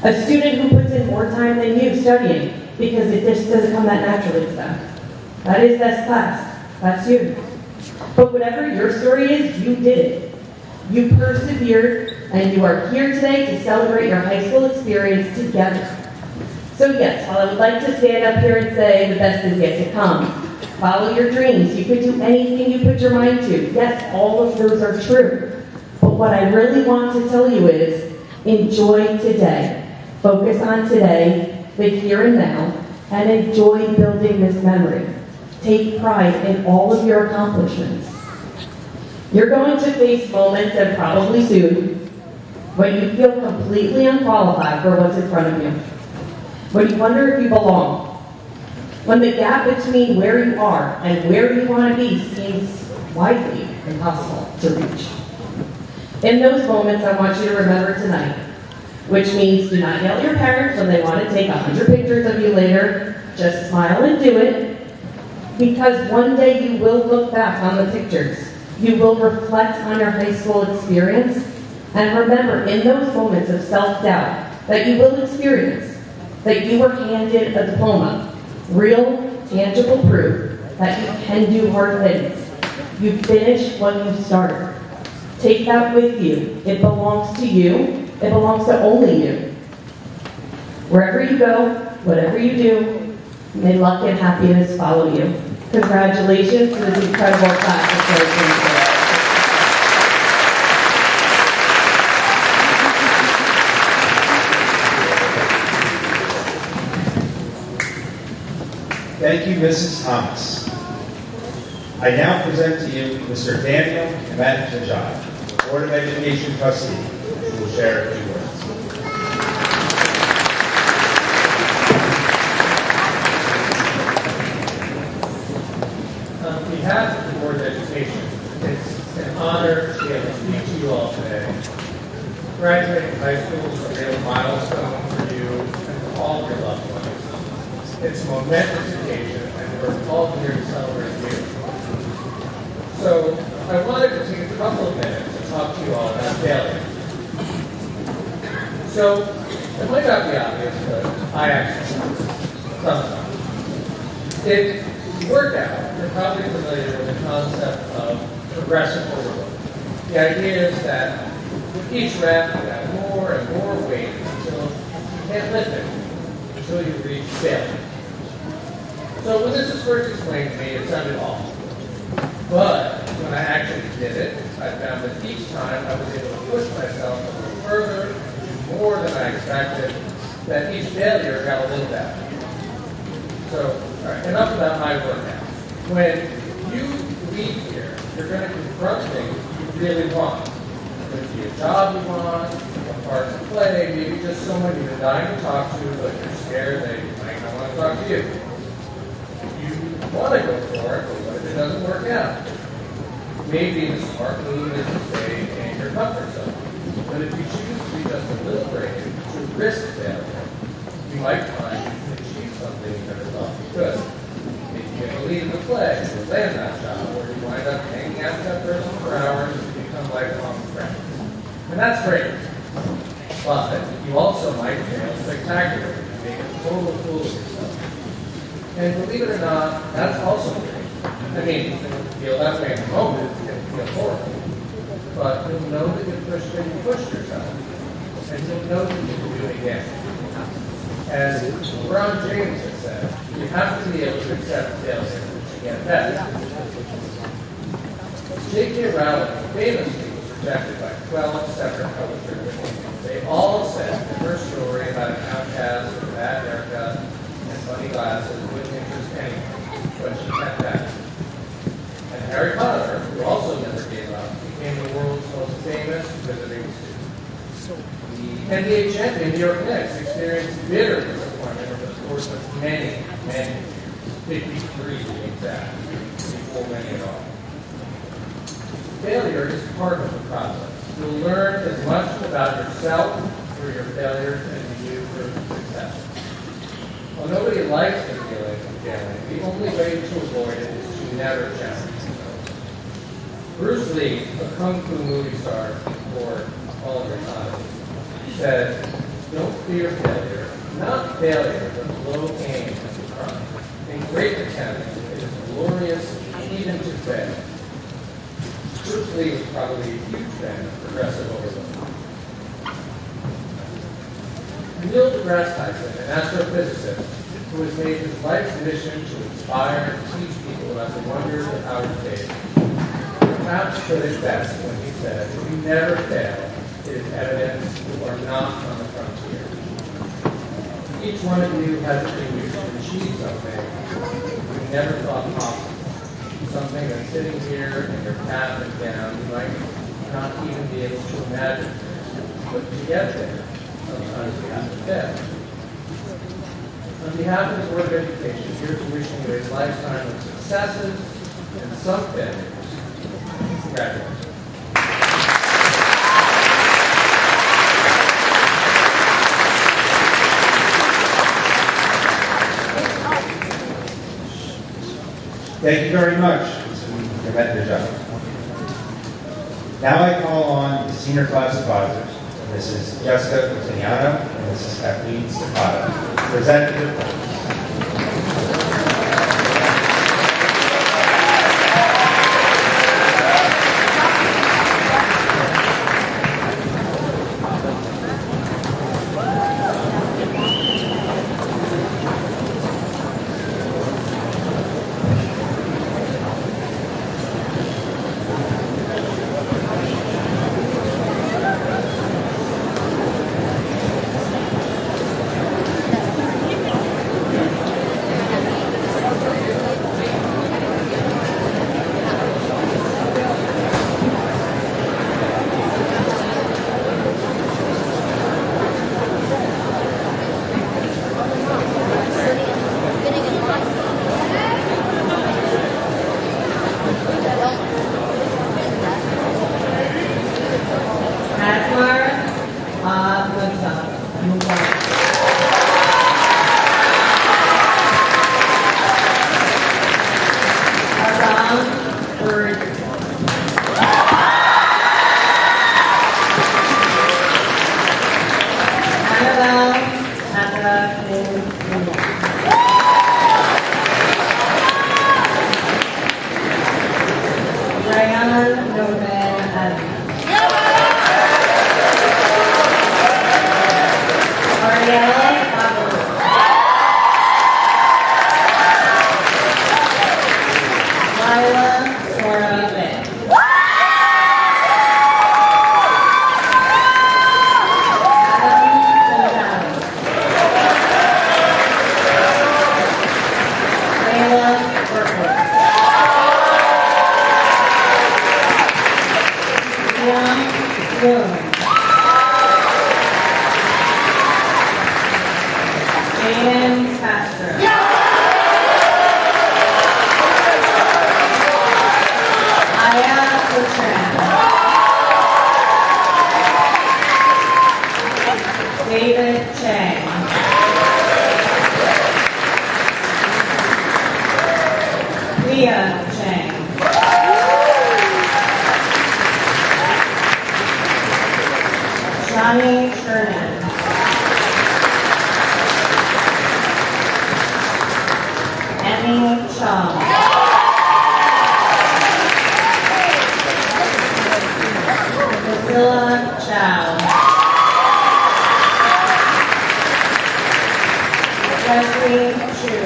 A student who puts in more time than you studying because it just doesn't come that naturally to them. That is this class. That's you. But whatever your story is, you did it. You persevered, and you are here today to celebrate your high school experience together. So yes, while I would like to stand up here and say the best is yet to come, follow your dreams, you could do anything you put your mind to. Yes, all of those are true. But what I really want to tell you is, enjoy today. Focus on today, the here and now, and enjoy building this memory. Take pride in all of your accomplishments. You're going to face moments, and probably soon, when you feel completely unqualified for what's in front of you. When you wonder if you belong. When the gap between where you are and where you want to be seems widely impossible to reach. In those moments, I want you to remember tonight, which means do not yell at your parents when they want to take 100 pictures of you later. Just smile and do it, because one day you will look back on the pictures. You will reflect on your high school experience, and remember in those moments of self-doubt that you will experience that you were handed a diploma, real, tangible proof that you can do hard things. You finished what you started. Take that with you. It belongs to you. It belongs to only you. Wherever you go, whatever you do, may luck and happiness follow you. Congratulations to this incredible class of 2024. Thank you, Mrs. Thomas. I now present to you Mr. Daniel Nemet-Nejat, Board of Education trustee, who will share a few words. On behalf of the Board of Education, it's an honor to be able to speak to you all today. Graduating high school is a real milestone for you and for all of your loved ones. It's a momentous occasion, and we're all here to celebrate you. So, I wanted to take a couple of minutes to talk to you all about failure. So, it might not be obvious, but I actually sometimes. If you work out, you're probably familiar with the concept of progressive overload. The idea is that with each rep, you add more and more weight until you can't lift it, until you reach failure. So when this was first explained to me, it sounded awful. But when I actually did it, I found that each time I was able to push myself a little further, do more than I expected, that each failure got a little better. So, all right, enough about my workout. When you leave here, you're going to confront things you really want. It could be a job you want, a part to play, maybe just someone you've been dying to talk to, but you're scared they might not want to talk to you. You want to go for it, but what if it doesn't work out? Maybe the smart move is to stay in your comfort zone. But if you choose to be just a little brave, to risk failure, you might find you can achieve something you never thought you could. If you get a lead in the play, you land that job, or you wind up hanging out with that person for hours and become lifelong friends. And that's great. But you also might fail spectacularly, make a total fool of yourself. And believe it or not, that's also great. I mean, you feel that way in the moment, it can feel horrible. But you'll know that you pushed yourself. And you'll know that you can do it again. As LeBron James has said, you have to be able to accept failure to get better. J.K. Rowling famously was rejected by 12 separate publishers. They all said that her story about an outcast with a bad haircut and funny glasses wouldn't interest anyone, but she kept that. NBA champion New York Knicks experienced bitter disappointment over the course of many, 53 to be exact, before winning it all. Failure is part of the process. You'll learn as much about yourself through your failures as you do through success. While nobody likes the feeling of failing, the only way to avoid it is to never challenge yourself. Bruce Lee, a kung fu movie star for all of your time, said, "Don't fear failure, not failure, but low aim at the crime. In great attempts, it is glorious even to fail." Bruce Lee was probably a huge fan of progressive overload. Neil deGrasse Tyson, an astrophysicist who has made his life's mission to inspire and teach people about the wonders of outer space, perhaps put it best when he said, "If you never fail, it is evidence you are not on the frontier." Each one of you has a dream to achieve something you never thought possible. Something that's sitting here in your path and down, you might not even be able to imagine. But to get there, sometimes we have to fail. On behalf of the Board of Education, here's wishing you a lifetime of successes and some failures. Congratulations. Thank you very much, Nemet-Nejat. Now I call on the senior class advisors, Mrs. Jessica Otiniano and Mrs. Kathleen Zapata, to present the diplomas. Wesley Chu.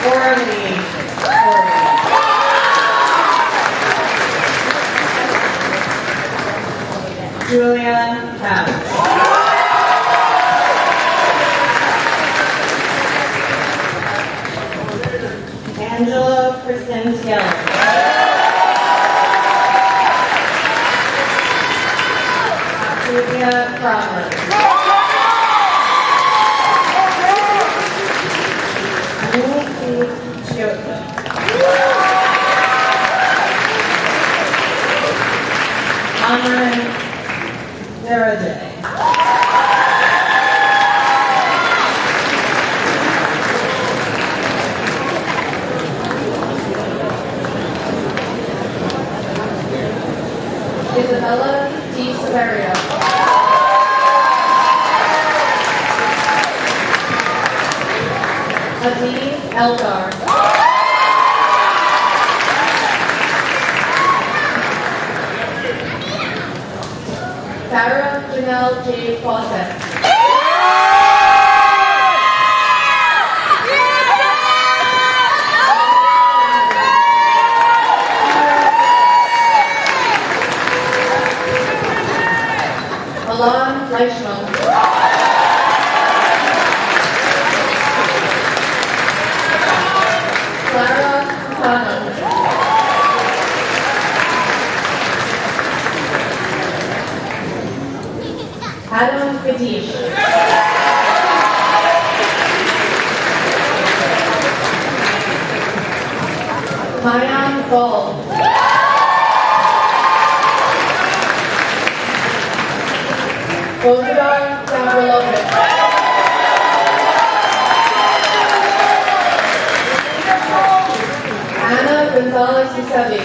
Cora Silver. Julia Couch. Angela Kristen Taylor. Octavia Crawford. Nancy Joseph. Cameron Verderese. Isabella D. Severio. Adi Elgar. Farah Janelle J. Fawcett. Alon Leichman. Clara Cano. Adam Kadish. Mayan Gold. Bogdan Gavrilovic. Anna Gonzalez Usebi.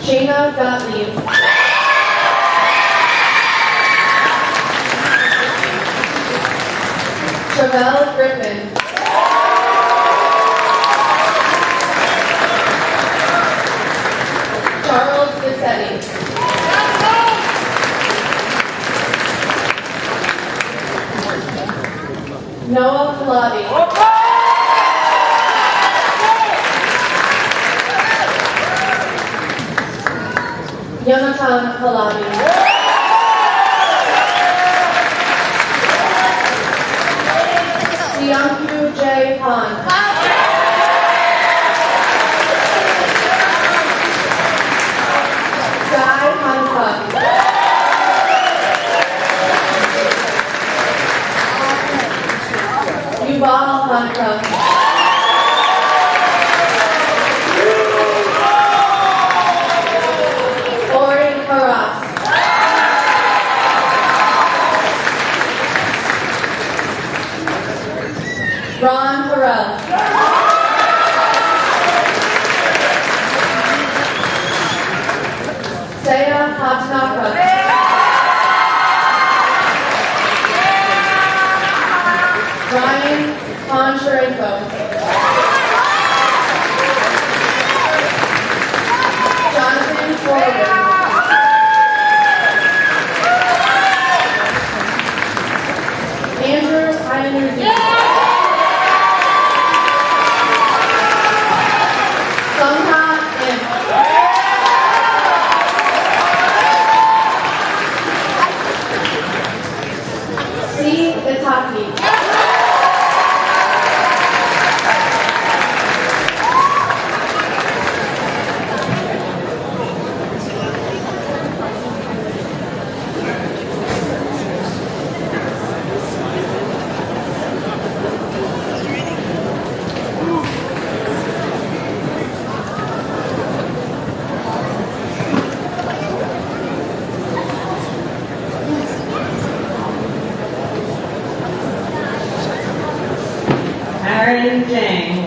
Shayna Gottlieb. Travell Griffin. Charles Bissetti. Noah Pilavi. Yonatan Pilavi. Sianku J. Han. Guy Hancock. Yuval Hancock. Ori Haras. Ron Farrell. Saya Hatnaka. Ryan Poncharenko. Jonathan Forward. Andrew Ianuzzi. Sungha Im. C. Itaki. Aaron Jang.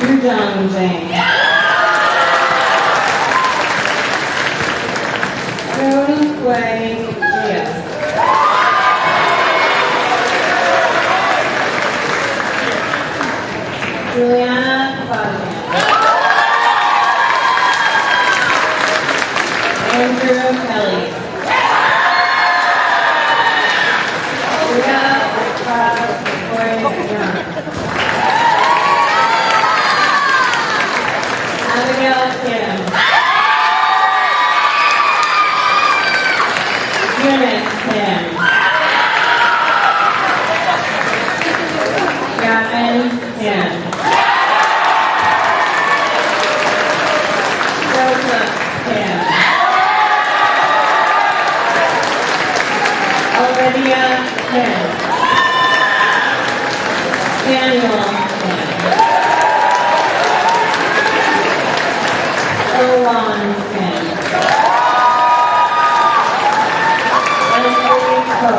Yujong Jang. Joan Wei Gia. Juliana Fabian. Andrew Kelly. Leah Nemet-Nejat. Gavin Tan. Joseph Tan. Olivia Tan. Daniel Tan. Glahn Tan. Wesley Chu.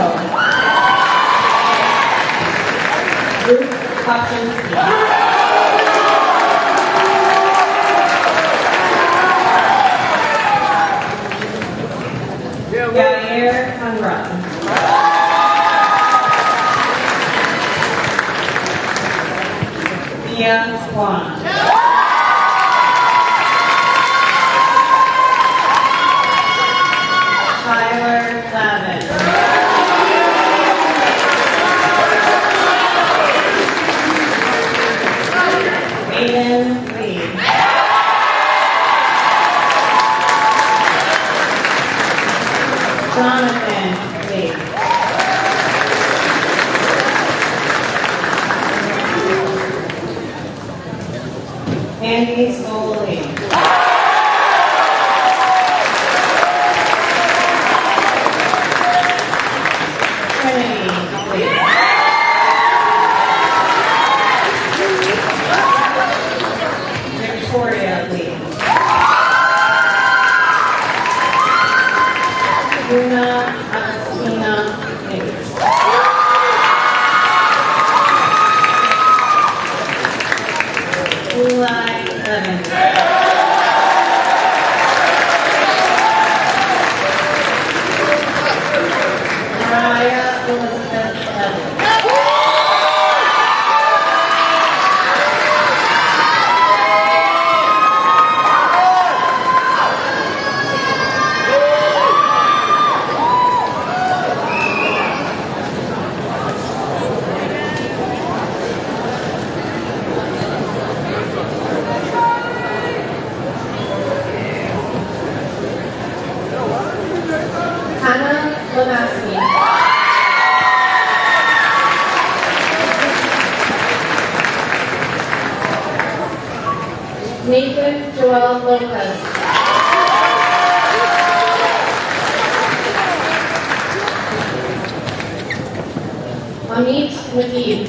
Ruth Hopkins. Yair Hanrat. Leah Kwon. Andy Soley. Trinity Lee. Victoria Lee. Luna Agustina Lee. Eli Evans. Mariah Elizabeth Evans. Nathan Joel Lopez. Amit Nadeed.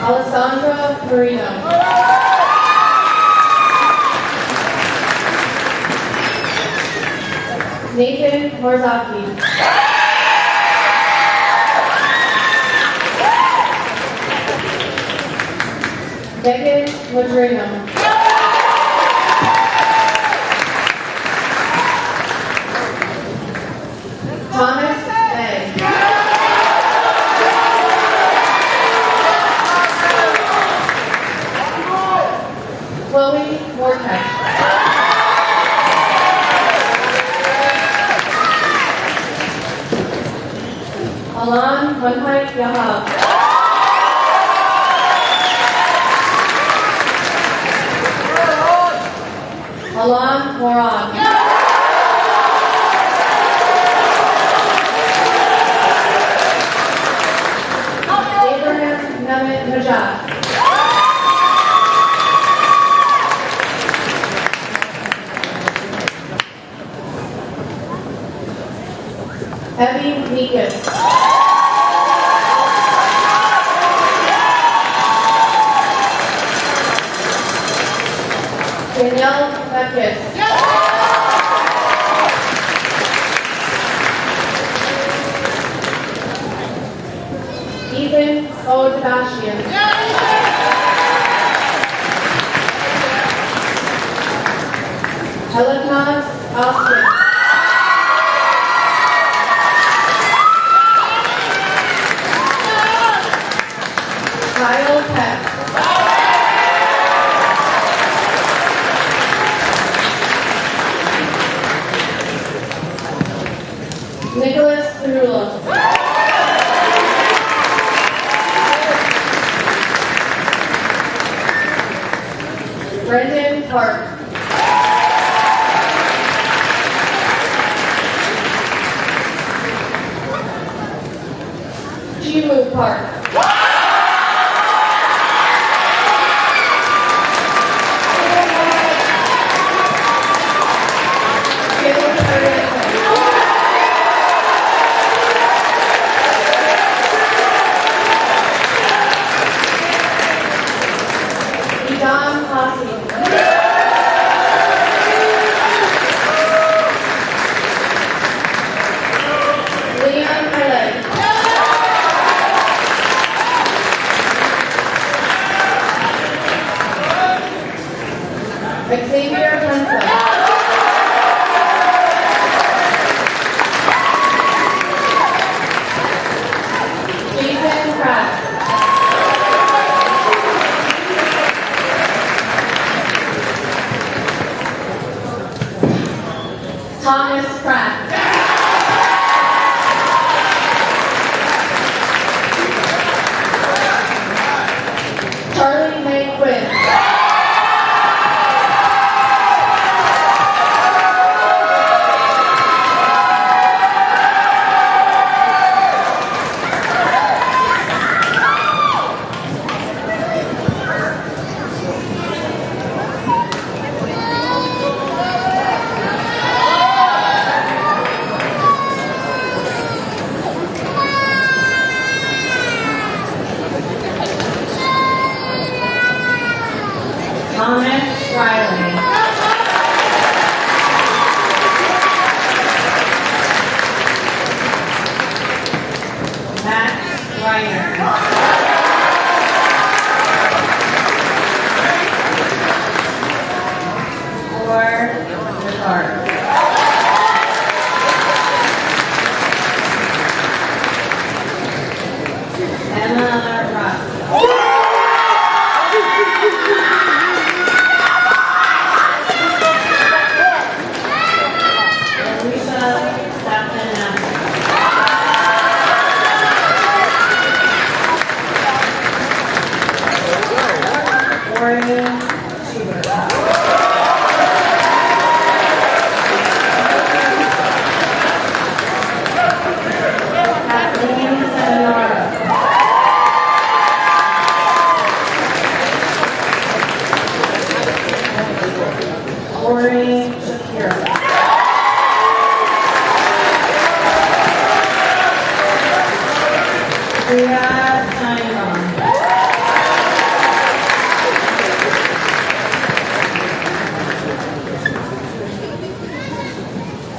Alessandra Marino. Nathan Morzaki. Megan Madrino. Thomas Bay. Chloe Mortex. Alan Munhai Yahab. Alam Moran. Abraham Nemet-Nejat. Evie Meekus. Danielle Beckis. Ethan O'Dashian. Helinas Austin. Kyle Peck. Nicholas Perula. Brendan Park. Jimu Park.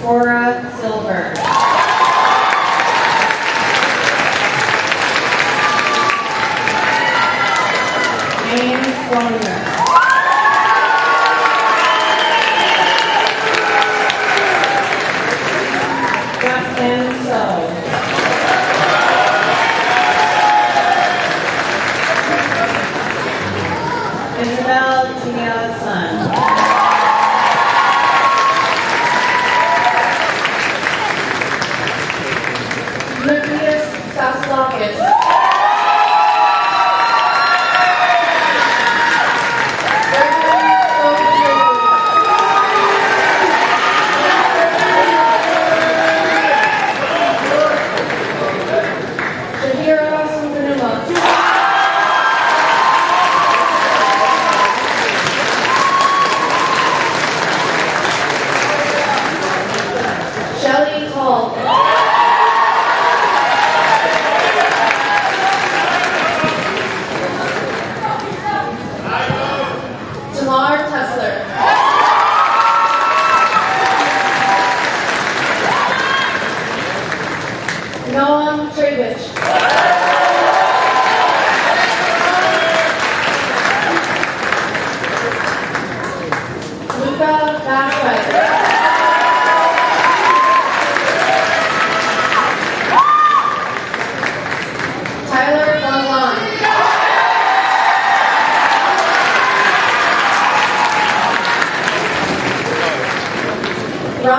Cora Silver.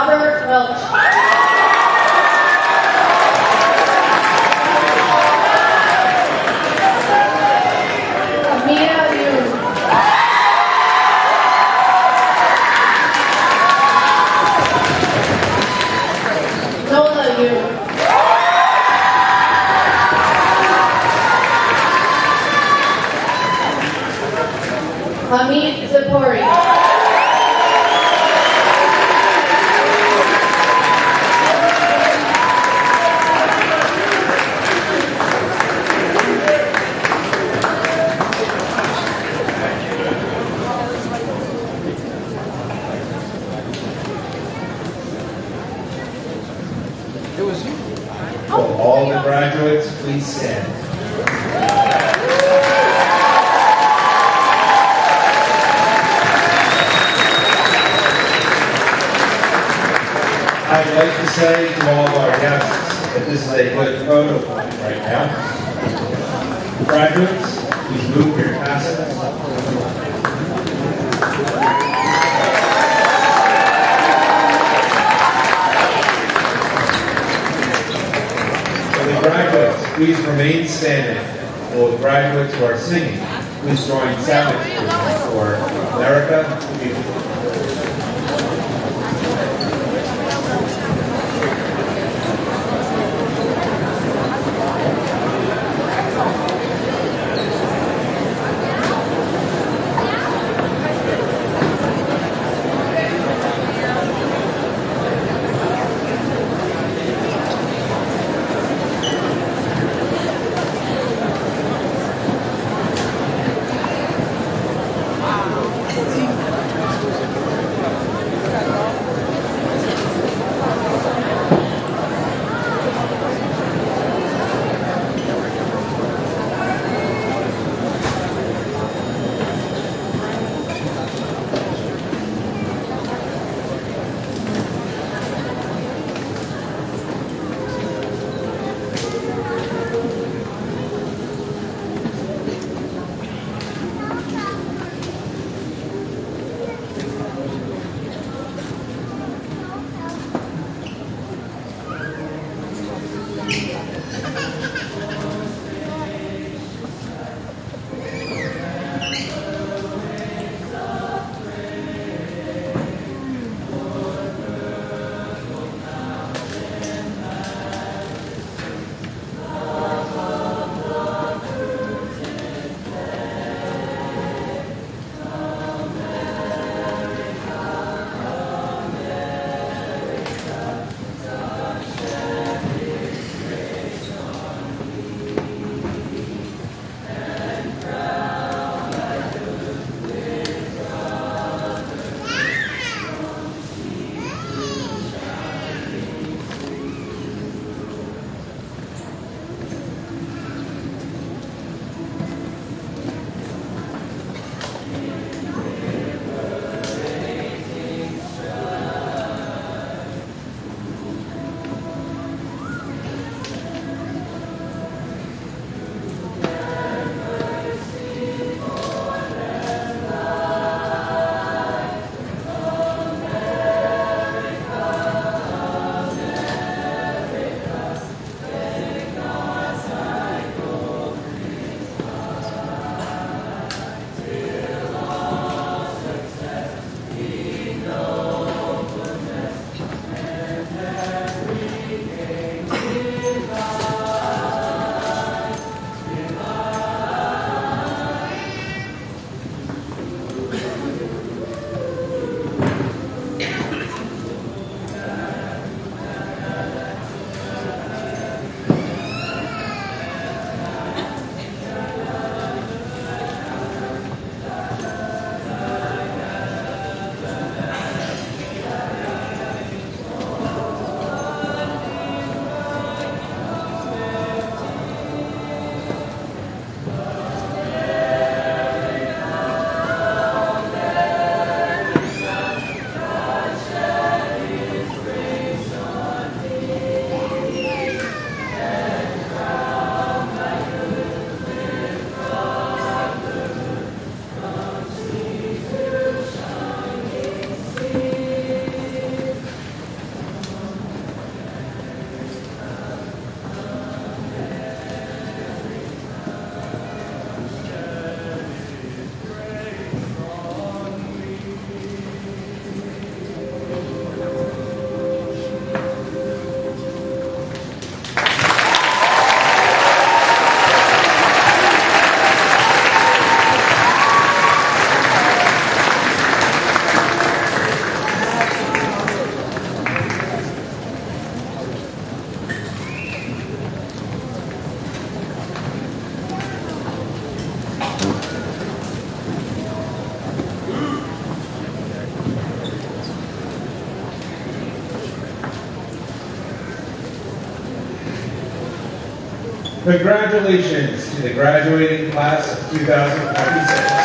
Isabelle Son. graduates, please stand. I'd like to say to all of our guests that this is a good photo point right now. Graduates, please move your tassels. Graduates, please remain standing. For graduates who are singing, please join SoundXplosion for America the Beautiful. Congratulations to the graduating class of 2026.